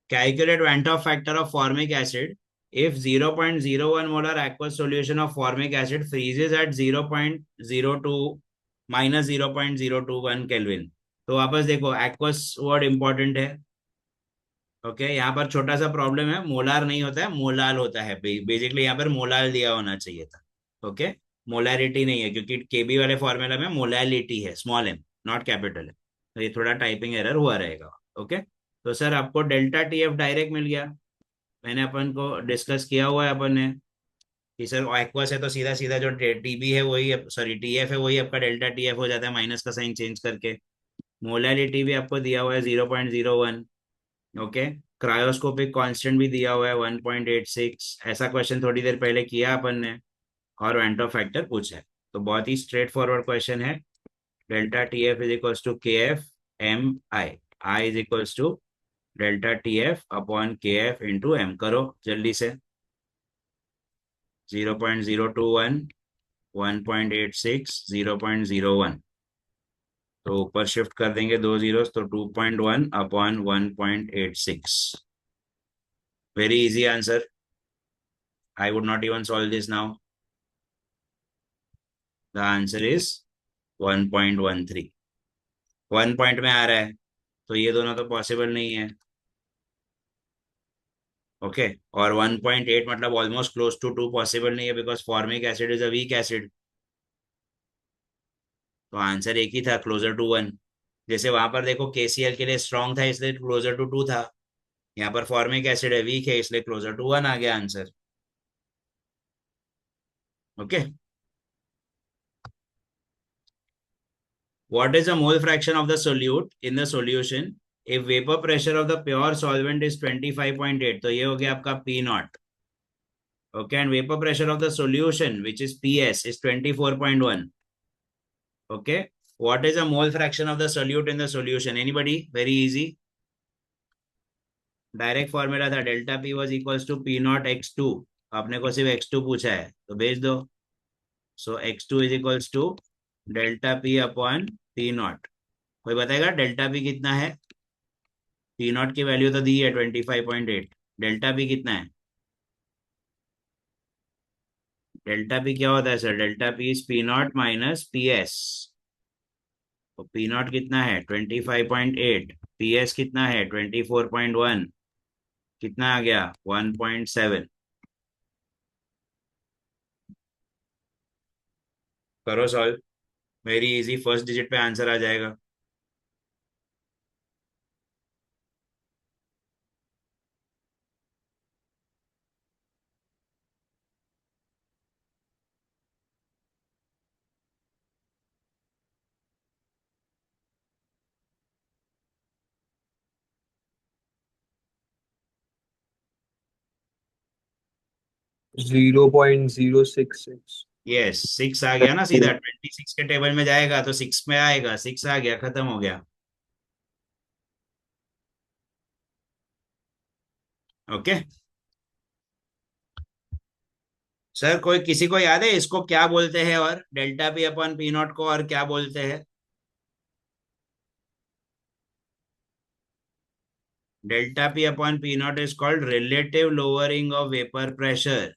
Calculate Van't factor of formic acid if 0.01 molar aqueous solution of formic acid freezes at 0.02 minus 0.021 Kelvin। तो वापस देखो, aqueous वर्ड इंपॉर्टेंट है। ओके, यहाँ पर छोटा सा प्रॉब्लम है, मोलार नहीं होता है, मोलाल होता है। बेसिकली यहाँ पर मोलाल दिया होना चाहिए था। ओके, मोलैरिटी नहीं है, क्योंकि केबी वाले फॉर्मूला में मोलैलिटी है, स्मॉल एम, नॉट कैपिटल है, तो ये थोड़ा टाइपिंग एरर हुआ रहेगा। ओके, तो सर आपको डेल्टा टी एफ डायरेक्ट मिल गया। मैंने अपन को डिस्कस किया हुआ है अपन ने कि सर एक्वस है तो सीधा सीधा जो टीबी है वही, सॉरी टीएफ है वही आपका डेल्टा टीएफ हो जाता है, माइनस का साइन चेंज करके। मोलैलिटी भी आपको दिया हुआ है 0.01। ओके, क्रायोस्कोपिक कांस्टेंट भी दिया हुआ है 1.86। ऐसा क्वेश्चन थोड़ी देर पहले किया अपन ने, और वेंटो फैक्टर पूछा है। तो बहुत ही स्ट्रेट फॉरवर्ड क्वेश्चन है। Delta T F is equals to K F M I, I is equals to delta T F upon K F into M. करो जल्दी से। 0.021, 1.86, 0.01, तो ऊपर शिफ्ट कर देंगे दो जीरोस, तो 2.1 upon 1.86। Very easy answer. I would not even solve this now. The answer is 1.13। 1 point में आ रहा है, तो ये दोनों तो पॉसिबल नहीं है। ओके, और 1.8 मतलब ऑलमोस्ट क्लोज टू 2 पॉसिबल नहीं है, because formic acid is a weak acid. तो आंसर एक ही था, क्लोजर टू 1। जैसे वहां पर देखो केसीएल के लिए स्ट्रॉन्ग था इसलिए क्लोजर टू 2 था, यहाँ पर फॉर्मिक एसिड है वीक है इसलिए क्लोजर टू 1 आ गया answer. Okay, what is the mole fraction of the solute in the solution if vapor pressure of the pure solvent is 25.8? तो ये हो गया आपका P not. Okay, and vapour pressure of the solution which is PS is 24.1। Okay, what is the mole fraction of the solute in the solution? Anybody? Very easy, direct formula था, delta P was equals to P naught X2। आपने को सिर्फ X2 पूछा है तो भेज दो। So X2 is equals to delta P upon P nought. कोई बताएगा डेल्टा P कितना है? पी नॉट की वैल्यू तो दी है 25.8। डेल्टा पी कितना है? डेल्टा पी क्या होता है sir? Delta P is P not minus P S. तो पी नॉट कितना है? 25.8। पी एस कितना है? 24.1। कितना आ गया? 1.7। करो solve, very easy, first digit पे आंसर आ जाएगा। 0.066। यस, 6 आ गया ना, सीधा 26 के टेबल में जाएगा तो 6 में आएगा, 6 आ गया, खत्म हो गया। ओके सर, कोई किसी को याद है इसको क्या बोलते हैं, और delta P upon P not को और क्या बोलते हैं? Delta P upon P naught is called relative lowering of vapor pressure.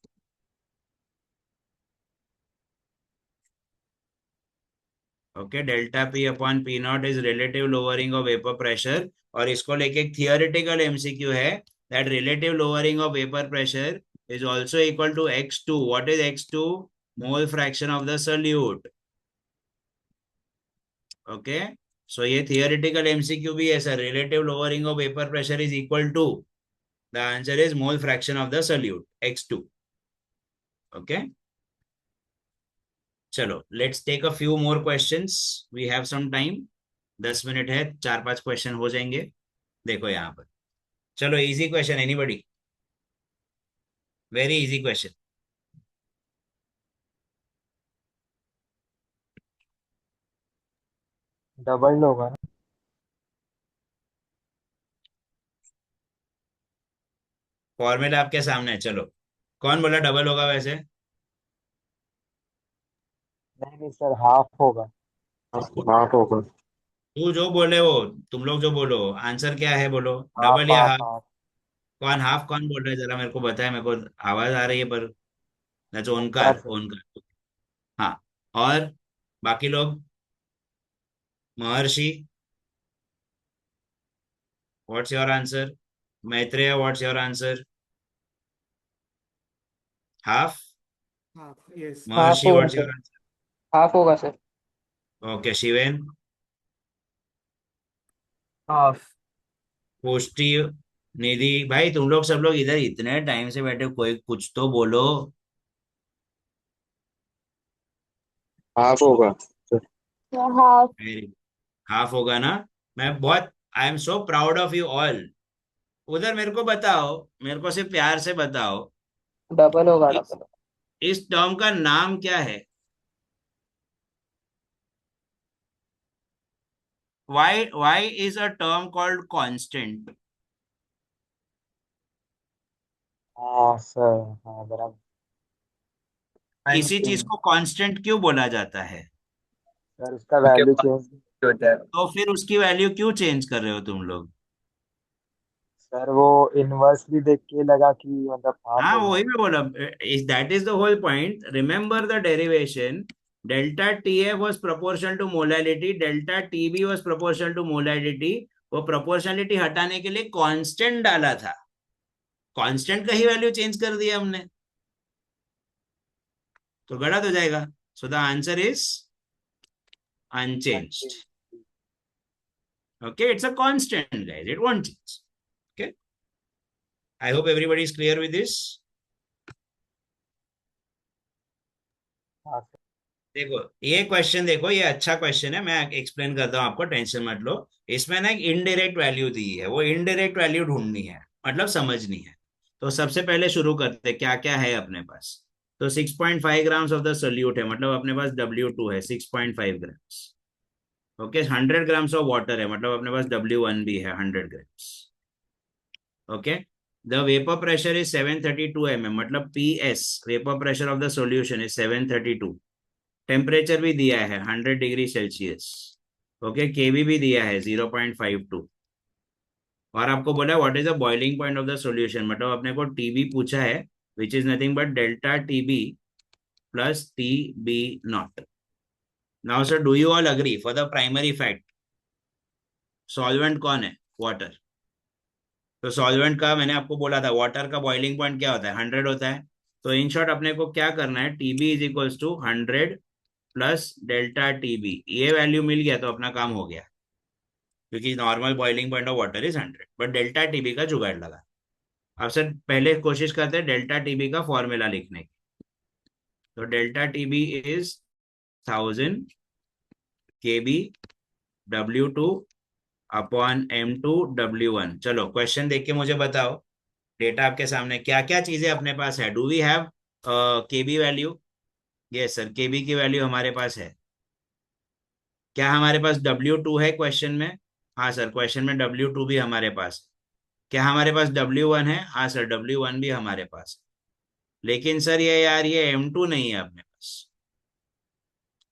Okay, delta P upon P naught is relative lowering of vapor pressure। और इसको लेके एक थियोरेटिकल एमसीक्यू है, that relative lowering of vapor pressure is also equal to X2। What is X2? Mole fraction of the solute। Okay, so ये theoretical MCQ भी है sir, relative lowering of vapour pressure is equal to, the answer is mole fraction of the solute X2। Okay, चलो let's take a few more questions, we have some time. 10 minute है, 4-5 question हो जाएंगे। देखो यहाँ पर, चलो easy question, anybody? Very easy question. Double होगा ना? फॉर्मूला आपके सामने है, चलो। कौन बोला डबल होगा वैसे? नहीं नहीं सर, हाफ होगा। हाफ होगा। तू जो बोले वो, तुम लोग जो बोलो, आंसर क्या है बोलो, हाफ डबल या हाफ हाफ? हाफ। कौन हाफ कौन बोल रहा है, जरा मेरे को बताए, मेरे को आवाज आ रही है पर। अच्छा, ओंकार ओनकार, सर। ओनकार। हाँ, और बाकी लोग? महर्षि, what's your answer? Maitreya, what's your answer? Half? Half, yes. Half महर्षि, होगा what's sir. Your answer? Half होगा सर। ओके शिवेन। हाफ। पुष्टि, निधि, भाई तुम लोग सब लोग इधर इतने टाइम से बैठे हो, कोई कुछ तो बोलो। हाफ होगा सर। हाफ। वेरी, हाफ होगा ना? मैं बहुत, I am so proud of you all. उधर मेरे को बताओ, मेरे को सिर्फ प्यार से बताओ, डबल होगा, इस डबल। इस टर्म का नाम क्या है? Why is a term called constant? हाँ सर, हाँ बराबर। टाइम किसी चीज चेंज। को कांस्टेंट क्यों बोला जाता है? सर उसका उसके वैल्यू बाद चेंज। होता है। तो फिर उसकी वैल्यू क्यों चेंज कर रहे हो तुम लोग? सर वो इनवर्सली देख के लगा कि मतलब हाफ हाँ होगा। वही मैं बोला, that is the whole point, remember the derivation. Delta T F was proportional to molality, delta T B was proportional to molality. वो प्रोपोर्शनलिटी हटाने के लिए कांस्टेंट डाला था, कांस्टेंट का ही वैल्यू चेंज कर दिया हमने, तो गलत हो जाएगा। So the answer is unchanged. Okay, it's a constant, guys. It won't change. Okay. I hope everybody is clear with this. हाँ सर। देखो ये क्वेश्चन, देखो ये अच्छा क्वेश्चन है, मैं एक्सप्लेन करता हूँ आपको, टेंशन मत लो। इसमें ना एक इनडायरेक्ट वैल्यू दी है, वो इनडायरेक्ट वैल्यू ढूंढनी है, मतलब समझनी है। तो सबसे पहले शुरू करते हैं, क्या क्या है अपने पास। तो 6.5 ग्राम्स ऑफ द सोल्यूट है, मतलब अपने पास W2 है 6.5 grams. Okay, 100 grams of water है, मतलब अपने पास W1 भी है 100 grams. Okay, the vapour pressure is 732 mm, मतलब PS, vapour pressure of the solution is 732। Temperature भी दिया है 100 डिग्री सेल्सियस। ओके, केवी भी दिया है 0.52। और आपको बोला what is the boiling point of the solution, मतलब अपने को टीबी पूछा है, which is nothing but delta TB plus TB0। Now sir, do you all agree for the primary fact, solvent कौन है? वाटर। तो सॉल्वेंट का मैंने आपको बोला था, वाटर का बॉइलिंग पॉइंट क्या होता है? 100 होता है। तो इन शॉर्ट अपने को क्या करना है, TB is equals to 100 plus delta TB, ये वैल्यू मिल गया तो अपना काम हो गया, क्योंकि normal boiling point of water is 100, but delta TB का जुगाड़ लगा। अब सर पहले कोशिश करते हैं डेल्टा TB का फॉर्मूला लिखने की। तो delta TB is 1000 KB W2 upon M2 W1। चलो क्वेश्चन देख के मुझे बताओ, डेटा आपके सामने क्या क्या चीजें अपने पास है। Do we have Kb value? Yes sir, Kb की वैल्यू हमारे पास है। क्या हमारे पास W2 है क्वेश्चन में? हाँ सर, क्वेश्चन में W2 भी हमारे पास है। क्या हमारे पास W1 है? हाँ सर, W1 भी हमारे पास है। लेकिन सर ये यार, ये M2 नहीं है अपने पास।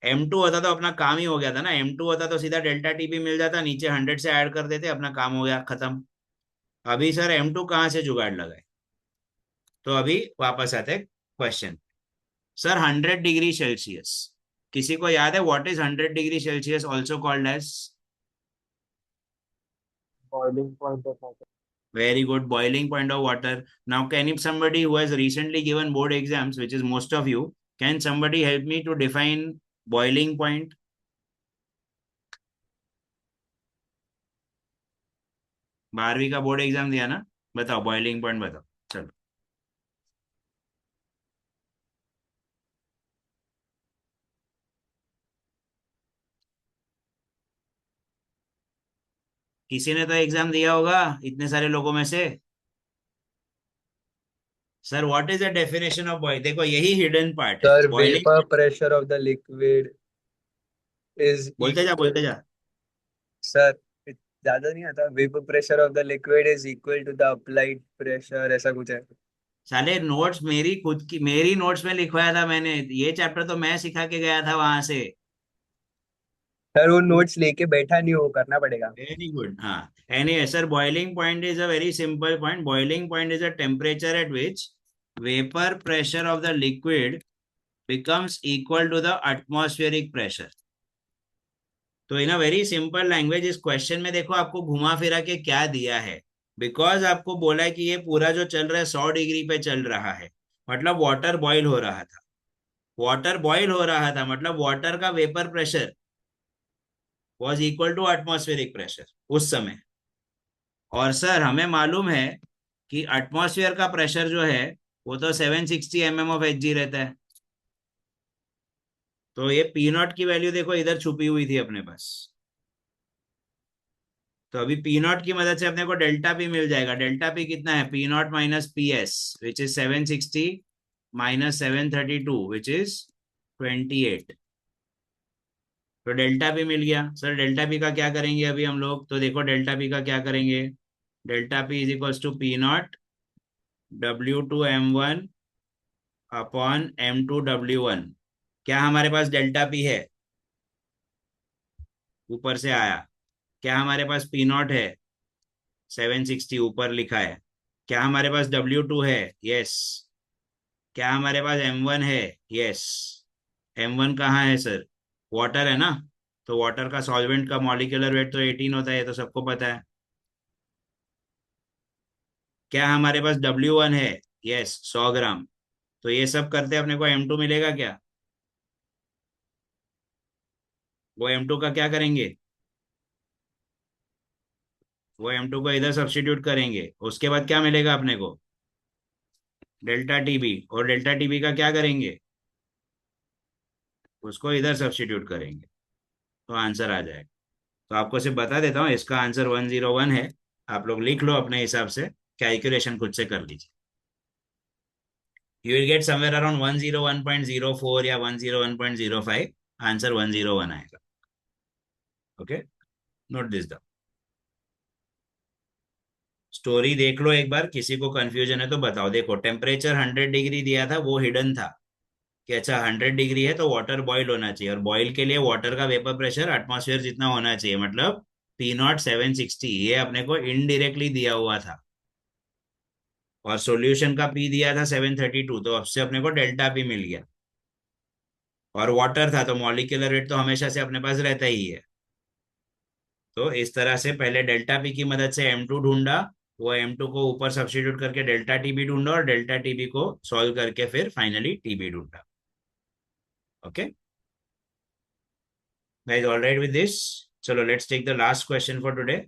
M2 होता तो अपना काम ही हो गया था ना, M2 होता तो सीधा डेल्टा टीबी मिल जाता, नीचे 100 से ऐड कर देते, अपना काम हो गया खत्म। अभी सर M2 कहाँ से जुगाड़ लगाए? तो अभी वापस आते क्वेश्चन। सर 100 डिग्री सेल्सियस, किसी को याद है what is 100 degree Celsius also called as? Boiling point of water. Very good, boiling point of water. Now, can if somebody who has recently given board exams, which is most of you, can somebody help me to define boiling point? बारहवीं का board exam दिया ना, बताओ boiling point बताओ। चलो, किसी ने तो एग्जाम दिया होगा इतने सारे लोगों में से। Sir what is the definition of boil, देखो यही हिडन पार्ट है sir boiling. Vapour pressure of the liquid is बोलते जा, इक्वल। बोलते जा। सर ज्यादा नहीं आता, vapour pressure of the liquid is equal to the applied pressure, ऐसा कुछ है। साले नोट्स मेरी खुद की, मेरी नोट्स में लिखवाया था मैंने, ये चैप्टर तो मैं सिखा के गया था वहां से। सर वो नोट्स लेके बैठा नहीं, हो करना पड़ेगा। वेरी गुड, हाँ। Anyway sir, boiling point is a very simple point. Boiling point is a temperature at which vapour pressure of the liquid becomes equal to the atmospheric pressure। तो इन a very simple language, इस question में देखो आपको घुमा फिरा के क्या दिया है। बिकॉज आपको बोला है कि ये पूरा जो चल रहा है 100 डिग्री पे चल रहा है, मतलब वाटर बॉईल हो रहा था। वाटर बॉईल हो रहा था, मतलब वाटर का vapour pressure was equal to atmospheric pressure उस समय। और सर हमें मालूम है कि एटमॉस्फेयर का प्रेशर जो है वो तो 760 mm of Hg रहता है। तो ये पी नॉट की वैल्यू देखो इधर छुपी हुई थी अपने पास। तो अभी पी नॉट की मदद से अपने को डेल्टा पी मिल जाएगा। डेल्टा पी कितना है? P not minus P S which is 760 minus 732 which is 28। तो डेल्टा पी मिल गया। सर डेल्टा पी का क्या करेंगे अभी हम लोग? तो देखो डेल्टा पी का क्या करेंगे। Delta P is equals to P nought W2 M1 upon M2 W1। क्या हमारे पास डेल्टा पी है? ऊपर से आया। क्या हमारे पास पी नॉट है? 760 ऊपर लिखा है। क्या हमारे पास W2 है? यस। क्या हमारे पास M1 है? यस। M1 कहाँ है सर? वाटर है ना। तो वाटर का सॉल्वेंट का मॉलिक्यूलर वेट तो 18 होता है, ये तो सबको पता है। क्या हमारे पास W1 है? यस, 100 ग्राम। तो ये सब करते अपने को M2 मिलेगा क्या? वो M2 का क्या करेंगे? वो M2 को इधर सब्स्टिट्यूट करेंगे, उसके बाद क्या मिलेगा अपने को? Delta TB. और डेल्टा टीबी का क्या करेंगे? उसको इधर सब्स्टिट्यूट करेंगे, तो आंसर आ जाएगा। तो आपको सिर्फ बता देता हूँ, इसका आंसर 101 है। आप लोग लिख लो अपने हिसाब से, कैलकुलेशन खुद से कर लीजिए। You will get somewhere around 101.04 या 101.05। आंसर 101 आएगा। Okay, note this down. Story देख लो एक बार, किसी को कंफ्यूजन है तो बताओ। देखो टेम्परेचर 100 डिग्री दिया था, वो हिडन था कि अच्छा 100 डिग्री है तो वाटर बॉईल होना चाहिए, और बॉईल के लिए वाटर का वेपर प्रेशर एटमॉस्फेयर जितना होना चाहिए, मतलब पी नॉट 760, ये अपने को इनडायरेक्टली दिया हुआ था। और सॉल्यूशन का पी दिया था 732, तो अब से अपने को डेल्टा पी मिल गया। और वाटर था तो मॉलिक्यूलर वेट तो हमेशा से अपने पास रहता ही है। तो इस तरह से पहले डेल्टा पी की मदद से M2 ढूंढा, वो M2 को ऊपर सब्स्टिट्यूट करके डेल्टा टीबी ढूंढा, और डेल्टा टीबी को सॉल्व करके फिर फाइनली टीबी ढूंढा। Okay guys, all right with this? चलो let's take the last question for today.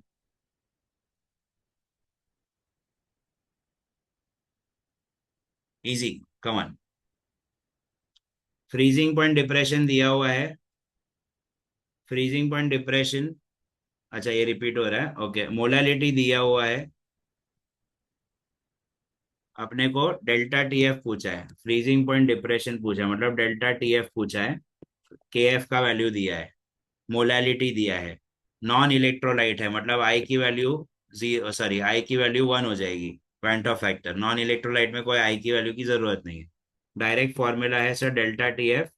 Easy, come on. Freezing point depression दिया हुआ है। फ्रीजिंग पॉइंट डिप्रेशन, अच्छा ये रिपीट हो रहा है। ओके, मोलालिटी दिया हुआ है। अपने को डेल्टा टीएफ पूछा है, फ्रीजिंग पॉइंट डिप्रेशन पूछा है, मतलब डेल्टा टीएफ पूछा है। केएफ का वैल्यू दिया है, मोलालिटी दिया है। नॉन इलेक्ट्रोलाइट है, मतलब आई की वैल्यू जीरो, सॉरी आई की वैल्यू 1 हो जाएगी। Point of factor, non electrolyte में कोई आई की वैल्यू की जरूरत नहीं है। डायरेक्ट फॉर्मूला है sir, delta T F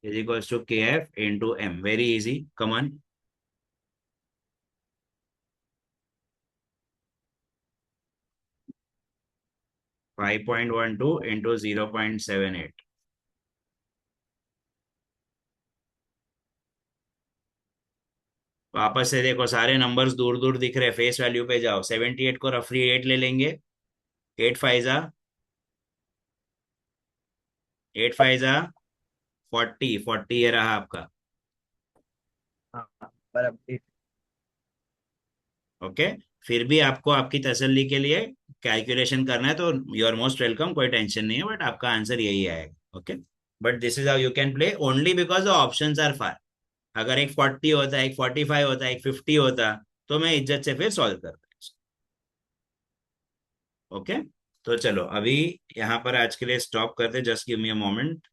is equals to K F into M. Very easy, come on. 5.12 into 0.78। वापस से देखो, सारे नंबर्स दूर दूर दिख रहे, फेस वैल्यू पे जाओ। 78 को रफली 8 ले लेंगे। 8 फाइजा, 8 फाइजा 40, 40 ये रहा आपका। हाँ बराबर। ओके, फिर भी आपको आपकी तसल्ली के लिए कैलकुलेशन करना है तो यू आर मोस्ट वेलकम, कोई टेंशन नहीं है, बट आपका आंसर यही आएगा। Okay, but this is how you can play only because the options are far. अगर एक 40 होता, एक 45 होता, एक 50 होता, तो मैं इज्जत से फिर सॉल्व करता। ओके, तो चलो अभी यहाँ पर आज के लिए स्टॉप करते। Just give me a moment.